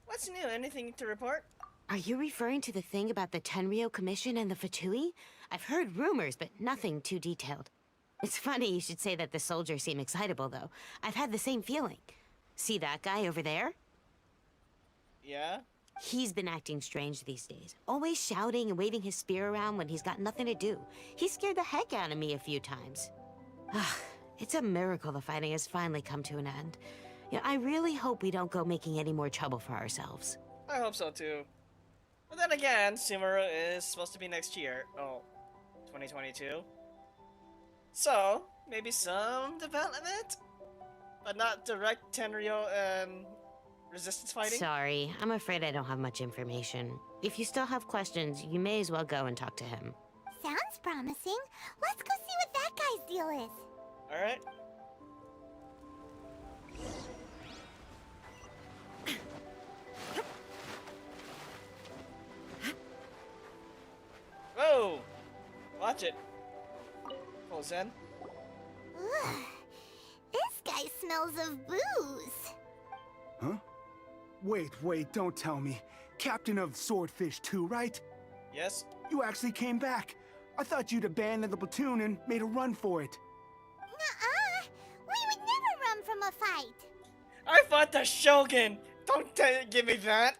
What's new? Anything to report? Are you referring to the thing about the Tenryou Commission and the Fatui? I've heard rumors, but nothing too detailed. It's funny you should say that the soldiers seem excitable, though. I've had the same feeling. See that guy over there? Yeah? He's been acting strange these days, always shouting and waving his spear around when he's got nothing to do. He scared the heck out of me a few times. It's a miracle the fighting has finally come to an end. Yeah, I really hope we don't go making any more trouble for ourselves. I hope so too. But then again, Sumeru is supposed to be next year. Oh, 2022. So, maybe some development? But not direct Tenryo and resistance fighting? Sorry, I'm afraid I don't have much information. If you still have questions, you may as well go and talk to him. Sounds promising. Let's go see what that guy's deal is. Alright. Whoa! Watch it. Oh, Zen. Ugh. This guy smells of booze. Huh? Wait, don't tell me. Captain of Swordfish too, right? Yes? You actually came back. I thought you'd abandoned the platoon and made a run for it. Nuh-uh. We would never run from a fight. I fought the Shogun! Don't give me that!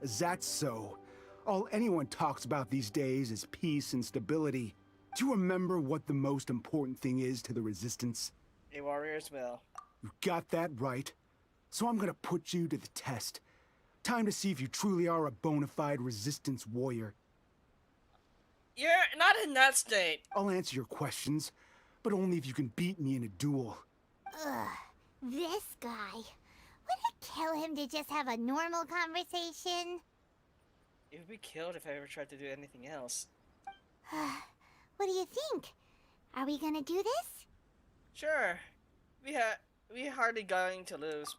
Is that so? All anyone talks about these days is peace and stability. Do you remember what the most important thing is to the Resistance? A warrior's will. You got that right. So I'm gonna put you to the test. Time to see if you truly are a bona fide Resistance warrior. You're not in that state. I'll answer your questions, but only if you can beat me in a duel. Ugh. This guy. Would it kill him to just have a normal conversation? It would be killed if I ever tried to do anything else. What do you think? Are we gonna do this? Sure. We hardly going to lose.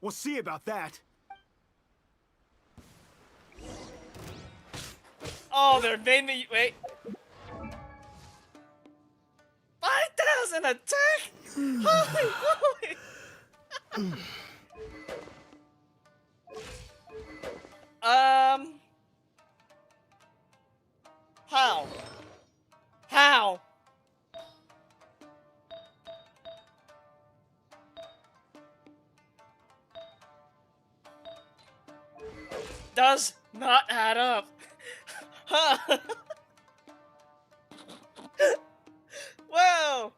We'll see about that. Oh, they're made me wait. 5,000 attack! Holy moly! How? How? Does not add up. Whoa!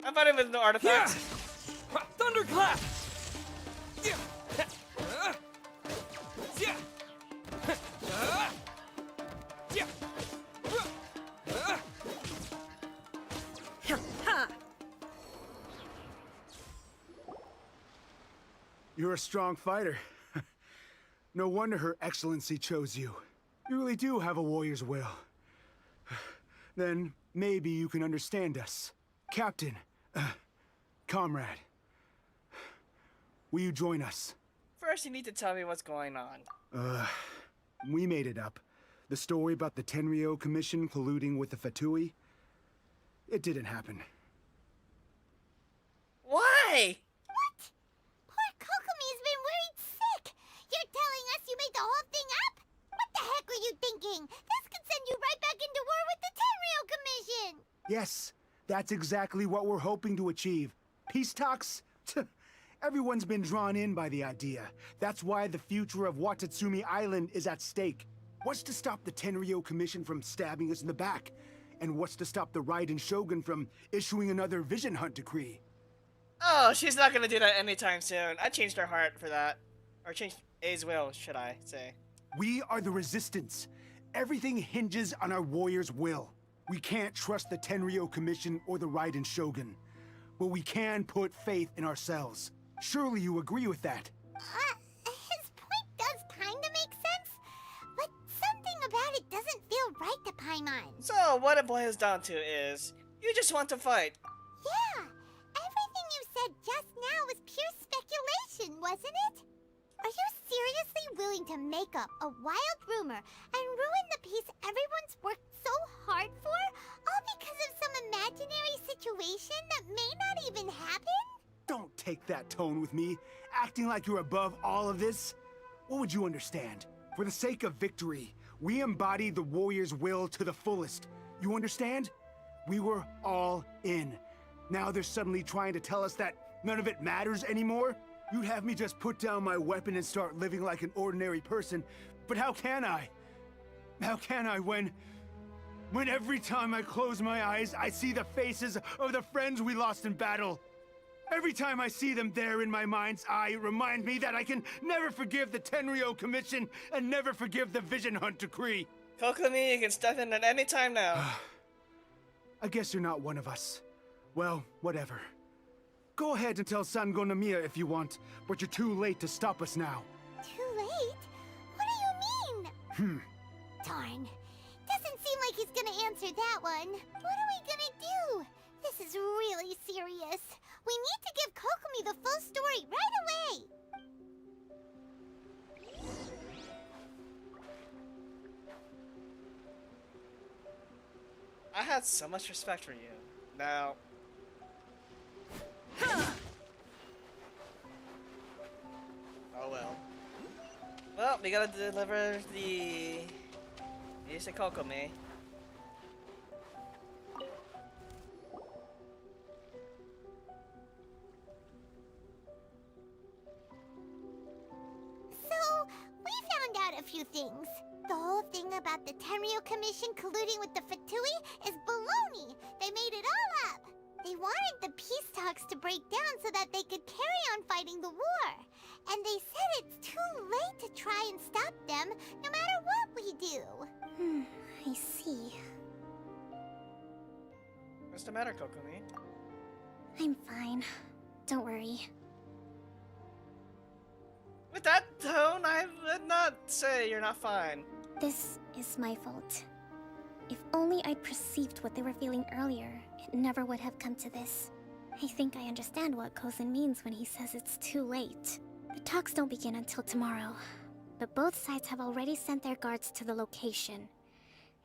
I'm fighting with no artifacts. Thunderclap! You're a strong fighter. No wonder Her Excellency chose you. You really do have a warrior's will. Then maybe you can understand us. Captain, comrade, will you join us? First, you need to tell me what's going on. We made it up. The story about the Tenryo Commission colluding with the Fatui, it didn't happen. Why? What? Poor Kokomi's been worried sick. You're telling us you made the whole thing up? What the heck were you thinking? This could send you right back into war with the Tenryo Commission. Yes, that's exactly what we're hoping to achieve. Peace talks? Everyone's been drawn in by the idea. That's why the future of Watatsumi Island is at stake. What's to stop the Tenryo Commission from stabbing us in the back? And what's to stop the Raiden Shogun from issuing another Vision Hunt decree? Oh, she's not gonna do that anytime soon. I changed her heart for that. Or changed A's will, should I say. We are the Resistance. Everything hinges on our warrior's will. We can't trust the Tenryo Commission or the Raiden Shogun. But we can put faith in ourselves. Surely you agree with that? His point does kinda make sense, but something about it doesn't feel right to Paimon. So, what it boils down to is, you just want to fight. Yeah, everything you said just now was pure speculation, wasn't it? Are you seriously willing to make up a wild rumor and ruin the peace everyone's worked so hard for, all because of some imaginary situation that may not even happen? Don't take that tone with me, acting like you're above all of this. What would you understand? For the sake of victory, we embodied the warrior's will to the fullest. You understand? We were all in. Now they're suddenly trying to tell us that none of it matters anymore? You'd have me just put down my weapon and start living like an ordinary person, but how can I? How can I when every time I close my eyes, I see the faces of the friends we lost in battle? Every time I see them there in my mind's eye, it reminds me that I can never forgive the Tenryo Commission and never forgive the Vision Hunt Decree. Kokomi, you can step in at any time now. I guess you're not one of us. Well, whatever. Go ahead and tell Sango Nomiya if you want, but you're too late to stop us now. Too late? What do you mean? Darn. Doesn't seem like he's gonna answer that one. What are we gonna do? This is really serious. We need to give Kokomi the full story right away. I had so much respect for you. Now... Oh well. Well, we gotta deliver the... Here's the Kokomi. So, we found out a few things. The whole thing about the Tenryo Commission colluding with the Fatui is baloney. They made it all up. They wanted the peace talks to break down so that they could carry on fighting the war. And they said it's too late to try and stop them, no matter what we do. I see. What's the matter, Kokomi? I'm fine. Don't worry. With that tone, I would not say you're not fine. This is my fault. If only I'd perceived what they were feeling earlier, it never would have come to this. I think I understand what Kozin means when he says it's too late. The talks don't begin until tomorrow, but both sides have already sent their guards to the location.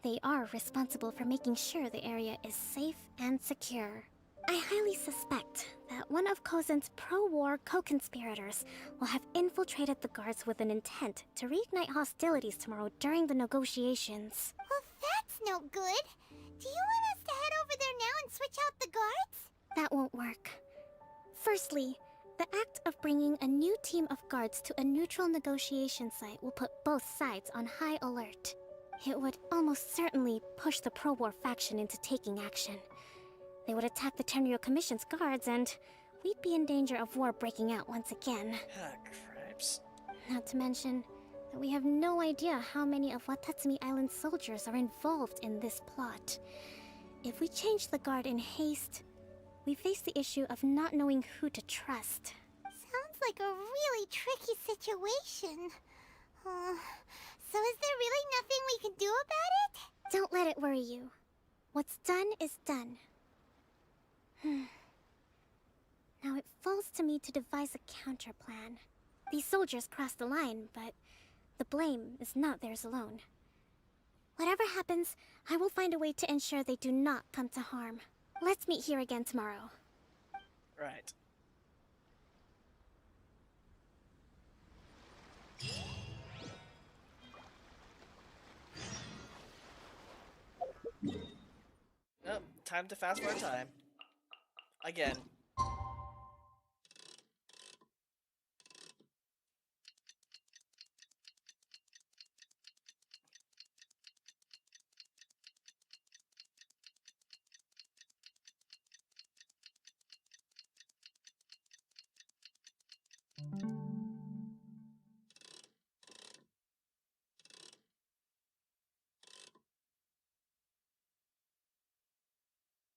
They are responsible for making sure the area is safe and secure. I highly suspect that one of Kozin's pro-war co-conspirators will have infiltrated the guards with an intent to reignite hostilities tomorrow during the negotiations. Well, that's no good. Do you want us to head over there now and switch out the guards? That won't work. Firstly, the act of bringing a new team of guards to a neutral negotiation site will put both sides on high alert. It would almost certainly push the pro-war faction into taking action. They would attack the Tenryo Commission's guards, and we'd be in danger of war breaking out once again. Ah, cripes. Not to mention that we have no idea how many of Watatsumi Island's soldiers are involved in this plot. If we change the guard in haste, we face the issue of not knowing who to trust. Sounds like a really tricky situation. So is there really nothing we can do about it? Don't let it worry you. What's done is done. Now it falls to me to devise a counter plan. These soldiers crossed the line, but the blame is not theirs alone. Whatever happens, I will find a way to ensure they do not come to harm. Let's meet here again tomorrow. Right. Oh, time to fast forward time. Again.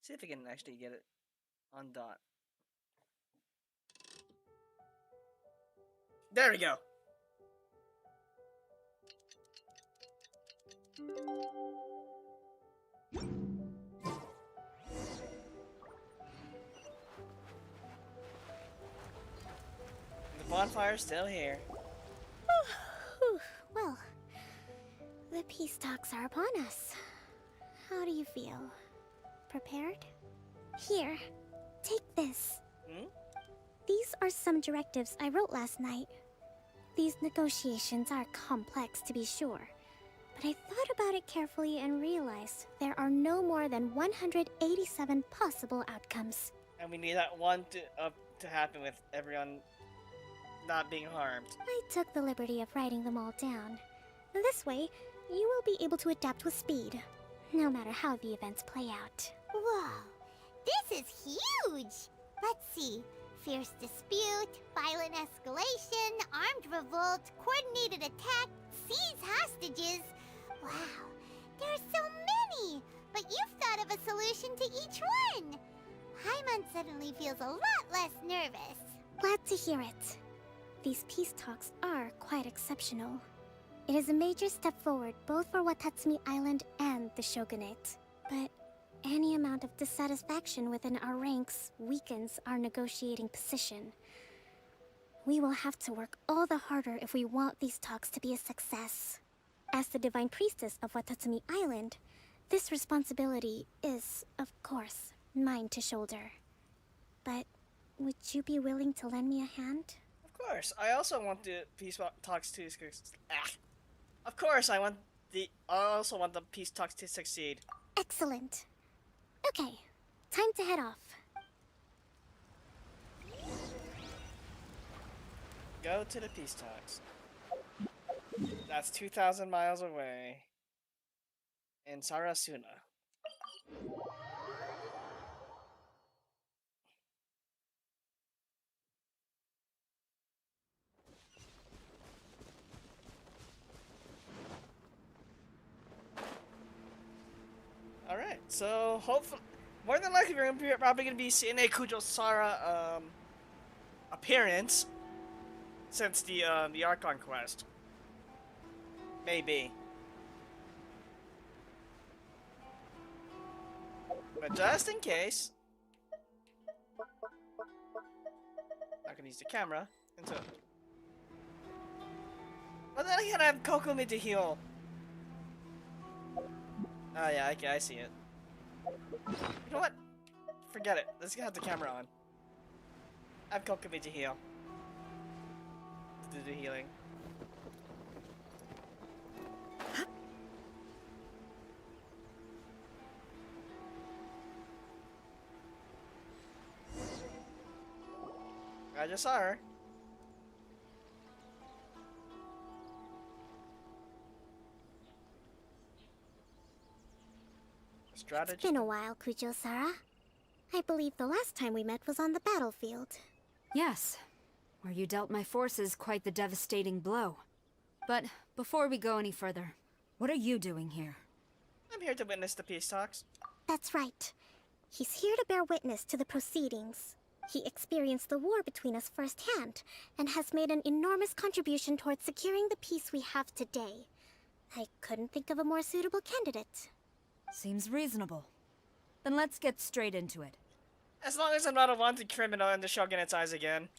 See if we can actually get it on dot. There we go. The bonfire's still here. Well, the peace talks are upon us. How do you feel? Prepared? Here, take this. These are some directives I wrote last night. These negotiations are complex, to be sure, but I thought about it carefully and realized there are no more than 187 possible outcomes. And we need that one to happen with everyone not being harmed. I took the liberty of writing them all down. This way, you will be able to adapt with speed, no matter how the events play out. Whoa, this is huge! Let's see. Fierce dispute, violent escalation, armed revolt, coordinated attack, seize hostages. Wow, there are so many! But you've thought of a solution to each one! Paimon suddenly feels a lot less nervous. Glad to hear it. These peace talks are quite exceptional. It is a major step forward both for Watatsumi Island and the Shogunate. But any amount of dissatisfaction within our ranks weakens our negotiating position. We will have to work all the harder if we want these talks to be a success. As the Divine Priestess of Watatsumi Island, this responsibility is, of course, mine to shoulder. But would you be willing to lend me a hand? Of course. I also want the peace talks to Of course, I also want the peace talks to succeed. Excellent. Okay, time to head off. Go to the peace talks. That's 2,000 miles away. In Sarasuna. Alright, so hopefully, more than likely we're probably going to be seeing a Kujo-Sara appearance since the Archon quest. Maybe. But just in case, not gonna use the camera until. But then again, I have Kokomi to heal. Oh yeah, okay, I see it. You know what? Forget it. Let's have the camera on. I have Kokomi to heal. To do the healing. I just saw her. Strategy. It's been a while, Kujo-Sara. I believe the last time we met was on the battlefield. Yes, where you dealt my forces quite the devastating blow. But before we go any further, what are you doing here? I'm here to witness the peace talks. That's right. He's here to bear witness to the proceedings. He experienced the war between us firsthand, and has made an enormous contribution towards securing the peace we have today. I couldn't think of a more suitable candidate. Seems reasonable. Then let's get straight into it. As long as I'm not a wanted criminal in the Shogunate's eyes again.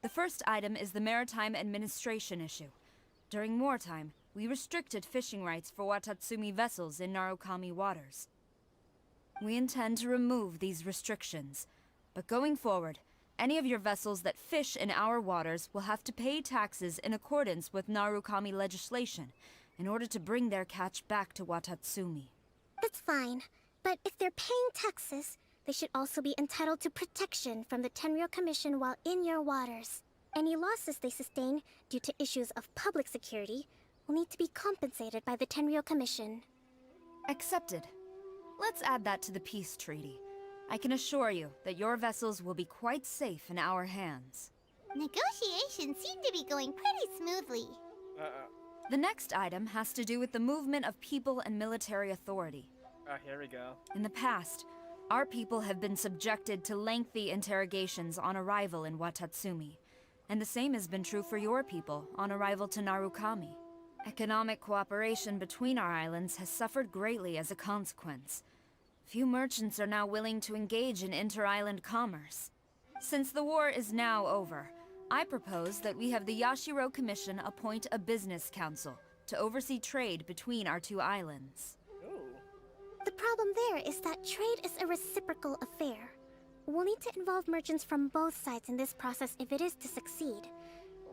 The first item is the maritime administration issue. During wartime, we restricted fishing rights for Watatsumi vessels in Narukami waters. We intend to remove these restrictions, but going forward, any of your vessels that fish in our waters will have to pay taxes in accordance with Narukami legislation in order to bring their catch back to Watatsumi. That's fine, but if they're paying taxes, they should also be entitled to protection from the Tenryou Commission while in your waters. Any losses they sustain due to issues of public security will need to be compensated by the Tenryou Commission. Accepted. Let's add that to the peace treaty. I can assure you that your vessels will be quite safe in our hands. Negotiations seem to be going pretty smoothly. The next item has to do with the movement of people and military authority. Here we go. In the past, our people have been subjected to lengthy interrogations on arrival in Watatsumi, and the same has been true for your people on arrival to Narukami. Economic cooperation between our islands has suffered greatly as a consequence. Few merchants are now willing to engage in inter-island commerce. Since the war is now over, I propose that we have the Yashiro Commission appoint a business council to oversee trade between our two islands. The problem there is that trade is a reciprocal affair. We'll need to involve merchants from both sides in this process if it is to succeed.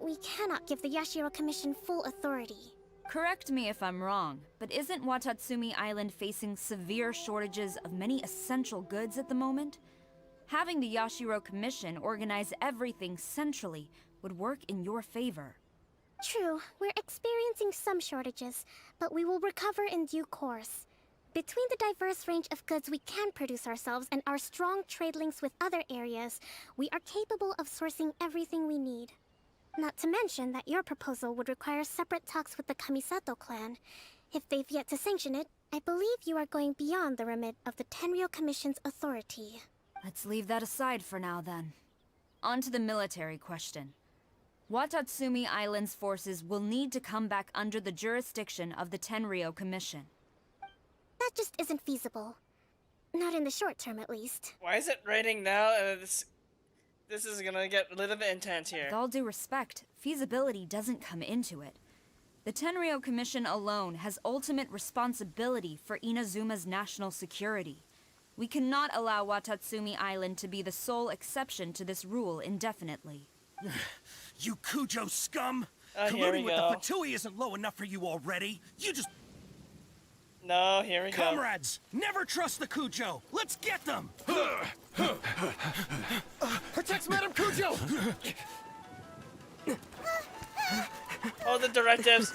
We cannot give the Yashiro Commission full authority. Correct me if I'm wrong, but isn't Watatsumi Island facing severe shortages of many essential goods at the moment? Having the Yashiro Commission organize everything centrally would work in your favor. True, we're experiencing some shortages, but we will recover in due course. Between the diverse range of goods we can produce ourselves and our strong trade links with other areas, we are capable of sourcing everything we need. Not to mention that your proposal would require separate talks with the Kamisato clan. If they've yet to sanction it, I believe you are going beyond the remit of the Tenryo Commission's authority. Let's leave that aside for now, then. On to the military question. Watatsumi Island's forces will need to come back under the jurisdiction of the Tenryo Commission. That just isn't feasible. Not in the short term, at least. Why is it raining now? This is gonna get a little bit intense here. With all due respect, feasibility doesn't come into it. The Tenryo Commission alone has ultimate responsibility for Inazuma's national security. We cannot allow Watatsumi Island to be the sole exception to this rule indefinitely. You Kujo scum! Here we Colluding with go. the Fatui isn't low enough for you already. You just... No, here we go. Comrades, never trust the Kujo. Let's get them! Protect Madame Kujo! Oh, the directives.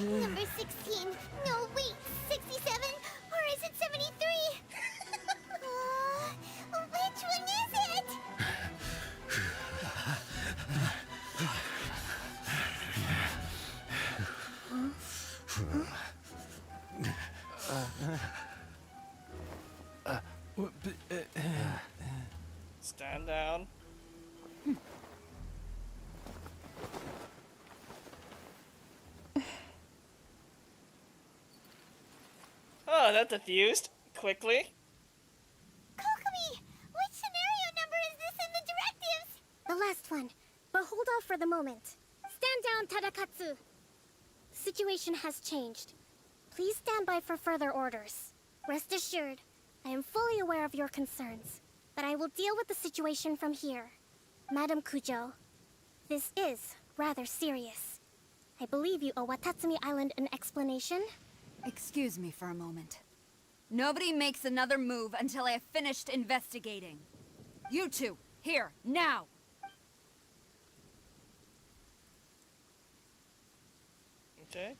Number 16. No, wait. 67? Or is it 73? Which one is it? Stand down. Oh, that diffused quickly. Kokomi! Which scenario number is this in the directives? The last one. But hold off for the moment. Stand down, Tadakatsu. Situation has changed. Please stand by for further orders. Rest assured, I am fully aware of your concerns, but I will deal with the situation from here. Madam Kujo, this is rather serious. I believe you owe Watatsumi Island an explanation. Excuse me for a moment. Nobody makes another move until I have finished investigating. You two, here, now! Okay.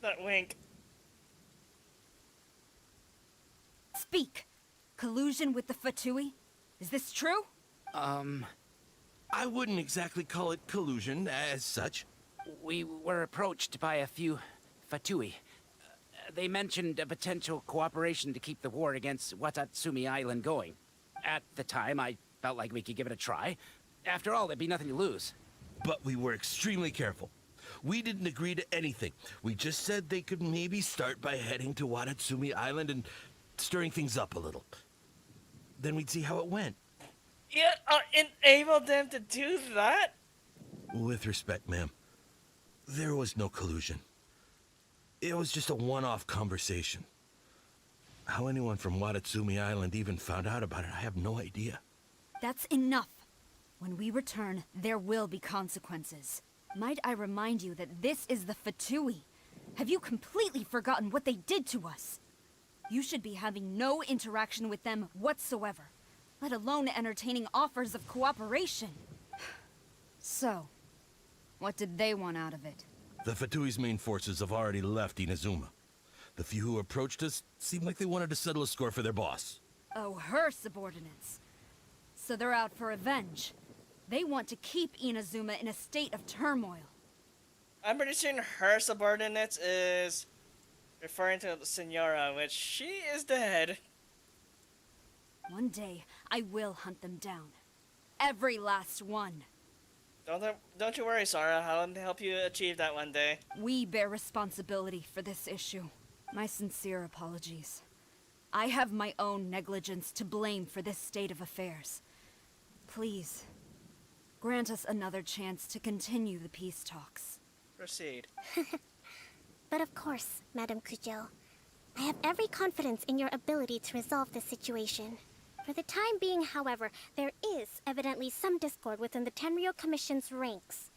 That wink. Speak! Collusion with the Fatui? Is this true? I wouldn't exactly call it collusion as such. We were approached by a few Fatui. They mentioned a potential cooperation to keep the war against Watatsumi Island going. At the time, I felt like we could give it a try. After all, there'd be nothing to lose. But we were extremely careful. We didn't agree to anything. We just said they could maybe start by heading to Watatsumi Island and stirring things up a little. Then we'd see how it went. You enabled them to do that? With respect, ma'am, there was no collusion. It was just a one-off conversation. How anyone from Watatsumi Island even found out about it, I have no idea. That's enough. When we return, there will be consequences. Might I remind you that this is the Fatui? Have you completely forgotten what they did to us? You should be having no interaction with them whatsoever, let alone entertaining offers of cooperation. So, what did they want out of it? The Fatui's main forces have already left Inazuma. The few who approached us seemed like they wanted to settle a score for their boss. Oh, her subordinates. So they're out for revenge. They want to keep Inazuma in a state of turmoil. I'm pretty sure her subordinates is referring to the Senora, which she is dead. One day, I will hunt them down. Every last one. Don't you worry, Sara. I'll help you achieve that one day. We bear responsibility for this issue. My sincere apologies. I have my own negligence to blame for this state of affairs. Please, grant us another chance to continue the peace talks. Proceed. But of course, Madam Kujo. I have every confidence in your ability to resolve this situation. For the time being, however, there is evidently some discord within the Tenryo Commission's ranks.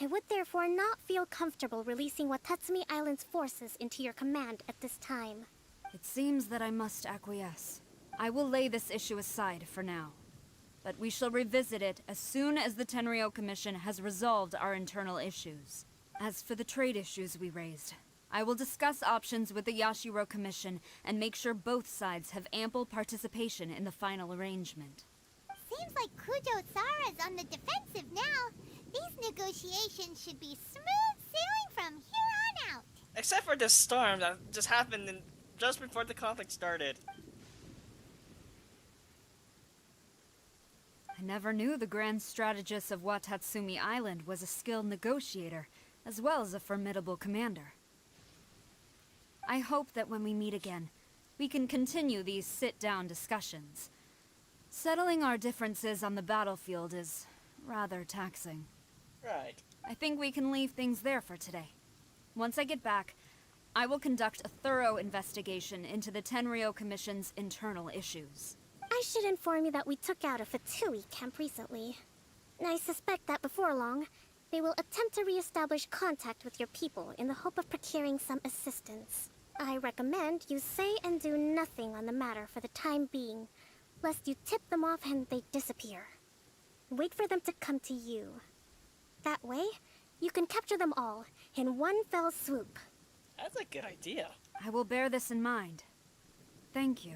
I would therefore not feel comfortable releasing Watatsumi Island's forces into your command at this time. It seems that I must acquiesce. I will lay this issue aside for now. But we shall revisit it as soon as the Tenryou Commission has resolved our internal issues. As for the trade issues we raised, I will discuss options with the Yashiro Commission and make sure both sides have ample participation in the final arrangement. Seems like Kujo-Sara's on the defensive now. These negotiations should be smooth sailing from here on out. Except for this storm that just happened just before the conflict started. I never knew the grand strategist of Watatsumi Island was a skilled negotiator, as well as a formidable commander. I hope that when we meet again, we can continue these sit-down discussions. Settling our differences on the battlefield is rather taxing. Right. I think we can leave things there for today. Once I get back, I will conduct a thorough investigation into the Tenryou Commission's internal issues. I should inform you that we took out a Fatui camp recently. I suspect that before long, they will attempt to re-establish contact with your people in the hope of procuring some assistance. I recommend you say and do nothing on the matter for the time being, lest you tip them off and they disappear. Wait for them to come to you. That way, you can capture them all in one fell swoop. That's a good idea. I will bear this in mind. Thank you.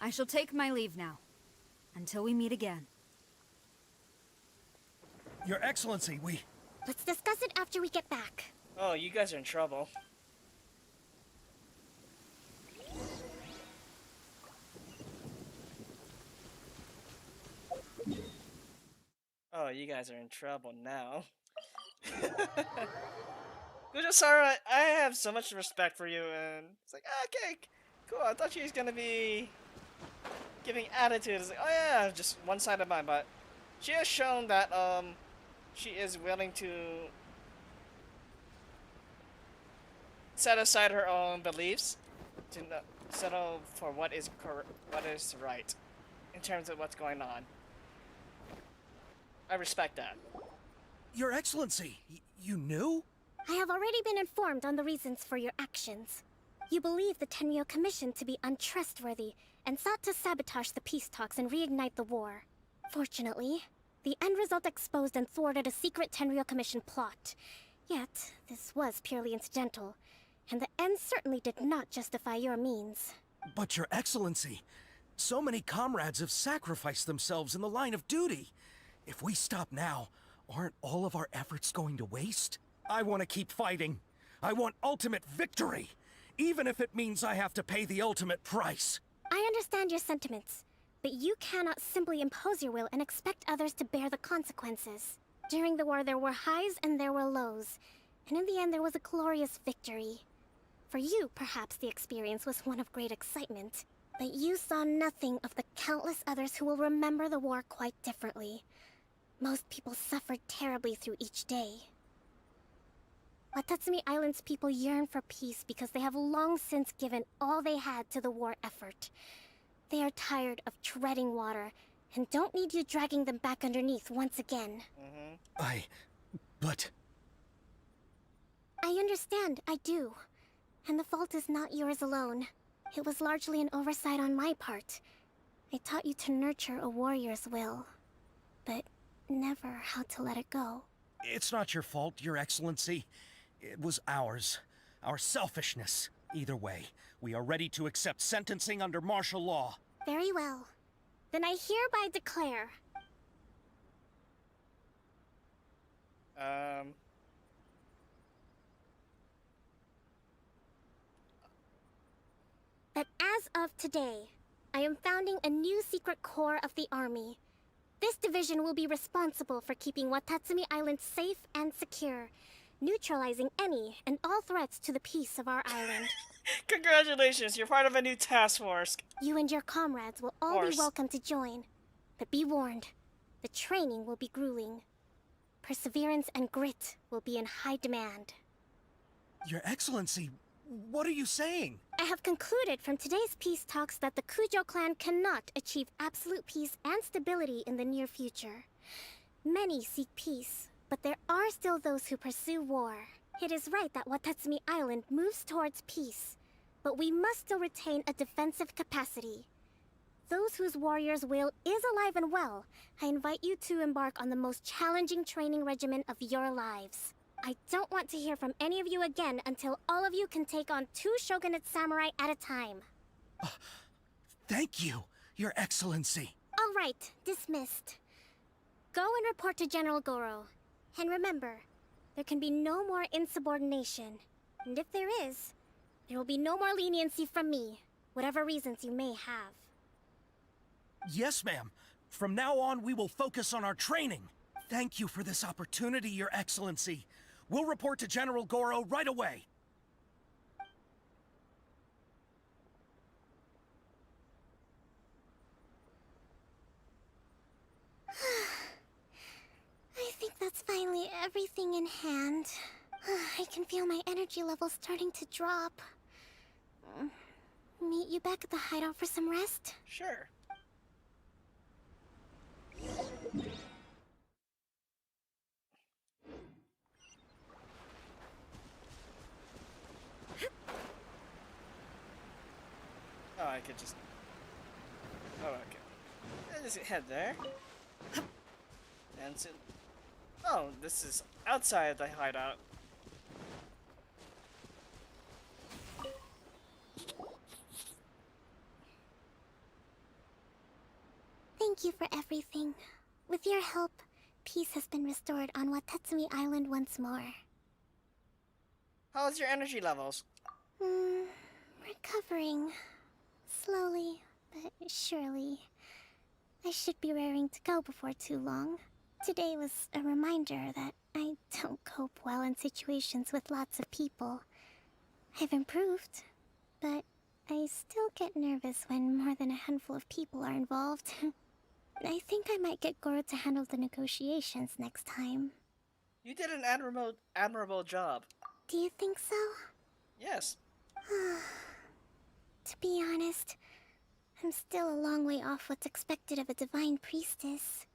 I shall take my leave now. Until we meet again. Your Excellency, Let's discuss it after we get back. Oh, you guys are in trouble. Oh, you guys are in trouble now. Kujo-Sara, I have so much respect for you, and it's like, okay, cool. I thought she was gonna be giving attitudes, like, oh yeah, just one side of mine, but she has shown that she is willing to set aside her own beliefs to settle for what is right in terms of what's going on. I respect that. Your Excellency, you knew? I have already been informed on the reasons for your actions. You believe the Tenryou Commission to be untrustworthy and sought to sabotage the peace talks and reignite the war. Fortunately, the end result exposed and thwarted a secret Tenryou Commission plot. Yet, this was purely incidental, and the end certainly did not justify your means. But Your Excellency, so many comrades have sacrificed themselves in the line of duty. If we stop now, aren't all of our efforts going to waste? I want to keep fighting. I want ultimate victory, even if it means I have to pay the ultimate price. I understand your sentiments, but you cannot simply impose your will and expect others to bear the consequences. During the war, there were highs and there were lows, and in the end, there was a glorious victory. For you, perhaps the experience was one of great excitement, but you saw nothing of the countless others who will remember the war quite differently. Most people suffered terribly through each day. Watatsumi Island's people yearn for peace because they have long since given all they had to the war effort. They are tired of treading water and don't need you dragging them back underneath once again. But... I understand, I do. And the fault is not yours alone. It was largely an oversight on my part. I taught you to nurture a warrior's will, but never how to let it go. It's not your fault, Your Excellency. It was ours. Our selfishness. Either way, we are ready to accept sentencing under martial law. Very well. Then I hereby declare... that as of today, I am founding a new secret corps of the army. This division will be responsible for keeping Watatsumi Island safe and secure, neutralizing any and all threats to the peace of our island. Congratulations, you're part of a new task force. You and your comrades will all be welcome to join. But be warned, the training will be grueling. Perseverance and grit will be in high demand. Your Excellency, what are you saying? I have concluded from today's peace talks that the Kujo clan cannot achieve absolute peace and stability in the near future. Many seek peace, but there are still those who pursue war. It is right that Watatsumi Island moves towards peace, but we must still retain a defensive capacity. Those whose warrior's will is alive and well, I invite you to embark on the most challenging training regimen of your lives. I don't want to hear from any of you again until all of you can take on 2 shogunate samurai at a time. Thank you, Your Excellency. All right, dismissed. Go and report to General Goro. And remember, there can be no more insubordination. And if there is, there will be no more leniency from me, whatever reasons you may have. Yes, ma'am. From now on, we will focus on our training. Thank you for this opportunity, Your Excellency. We'll report to General Goro right away. I think that's finally everything in hand. I can feel my energy levels starting to drop. Meet you back at the hideout for some rest? Sure. Oh, I could just... Oh, okay. I just head there. And so... Oh, this is outside the hideout. Thank you for everything. With your help, peace has been restored on Watatsumi Island once more. How's your energy levels? Recovering. Slowly, but surely. I should be raring to go before too long. Today was a reminder that I don't cope well in situations with lots of people. I've improved, but I still get nervous when more than a handful of people are involved. I think I might get Goro to handle the negotiations next time. You did an admirable job. Do you think so? Yes. To be honest, I'm still a long way off what's expected of a divine priestess.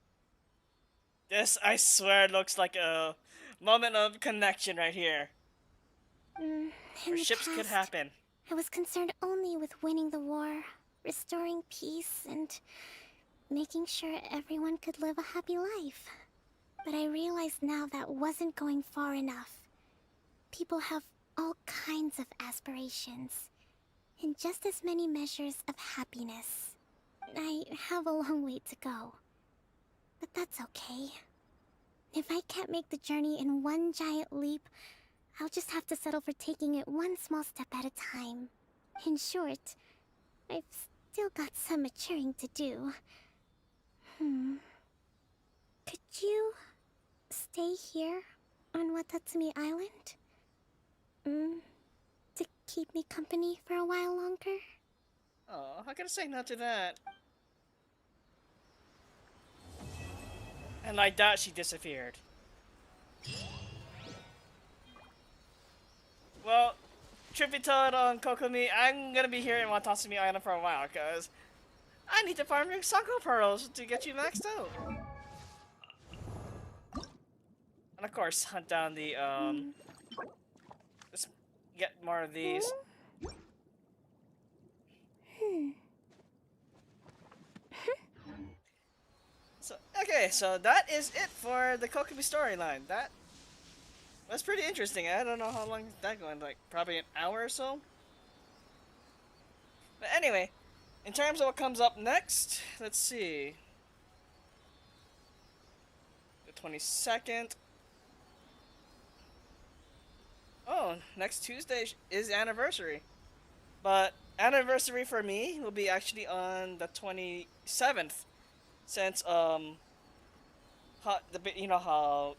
This, I swear, looks like a moment of connection right here. In Where the ships could past, happen. I was concerned only with winning the war, restoring peace, and making sure everyone could live a happy life. But I realize now that wasn't going far enough. People have all kinds of aspirations, and just as many measures of happiness. I have a long way to go. But that's okay. If I can't make the journey in one giant leap, I'll just have to settle for taking it one small step at a time. In short, I've still got some maturing to do. Could you stay here on Watatsumi Island? To keep me company for a while longer? Oh, how can I say no to that? And like that, she disappeared. Well, truth be told, on Kokomi, I'm gonna be here in Watatsumi Island for a while, cause I need to farm your Sako pearls to get you maxed out. And of course, hunt down the let's get more of these. So okay, so that is it for the Kokomi storyline. That was pretty interesting. I don't know how long is that going, like probably an hour or so. But anyway, in terms of what comes up next, let's see. The 22nd. Oh, next Tuesday is anniversary. But anniversary for me will be actually on the 27th. Since you know how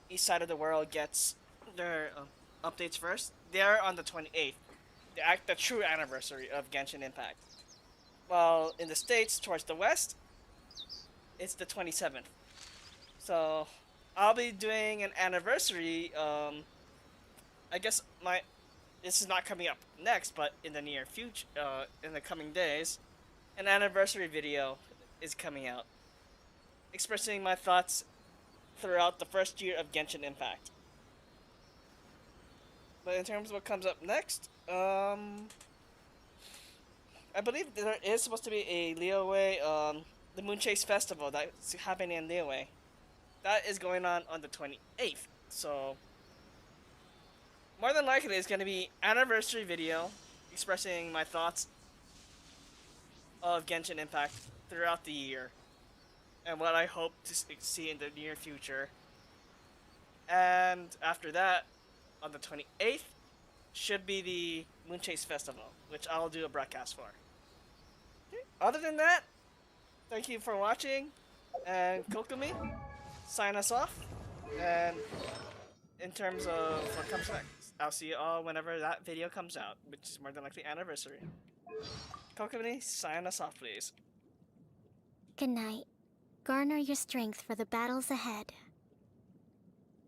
east side of the world gets their updates first. They're on the 28th, the true anniversary of Genshin Impact. While in the States, towards the west, it's the 27th. So I'll be doing an anniversary. I guess this is not coming up next, but in the near future, in the coming days, an anniversary video is coming out, expressing my thoughts throughout the first year of Genshin Impact. But in terms of what comes up next, I believe there is supposed to be a Liyue, the Moonchase Festival that's happening in Liyue. That is going on the 28th, so more than likely it's going to be anniversary video expressing my thoughts of Genshin Impact throughout the year and what I hope to see in the near future. And after that, on the 28th, should be the Moonchase Festival, which I'll do a broadcast for. Other than that, thank you for watching, and Kokomi, sign us off. And in terms of what comes next, I'll see you all whenever that video comes out, which is more than likely anniversary. Kokomi, sign us off, please. Good night. Garner your strength for the battles ahead.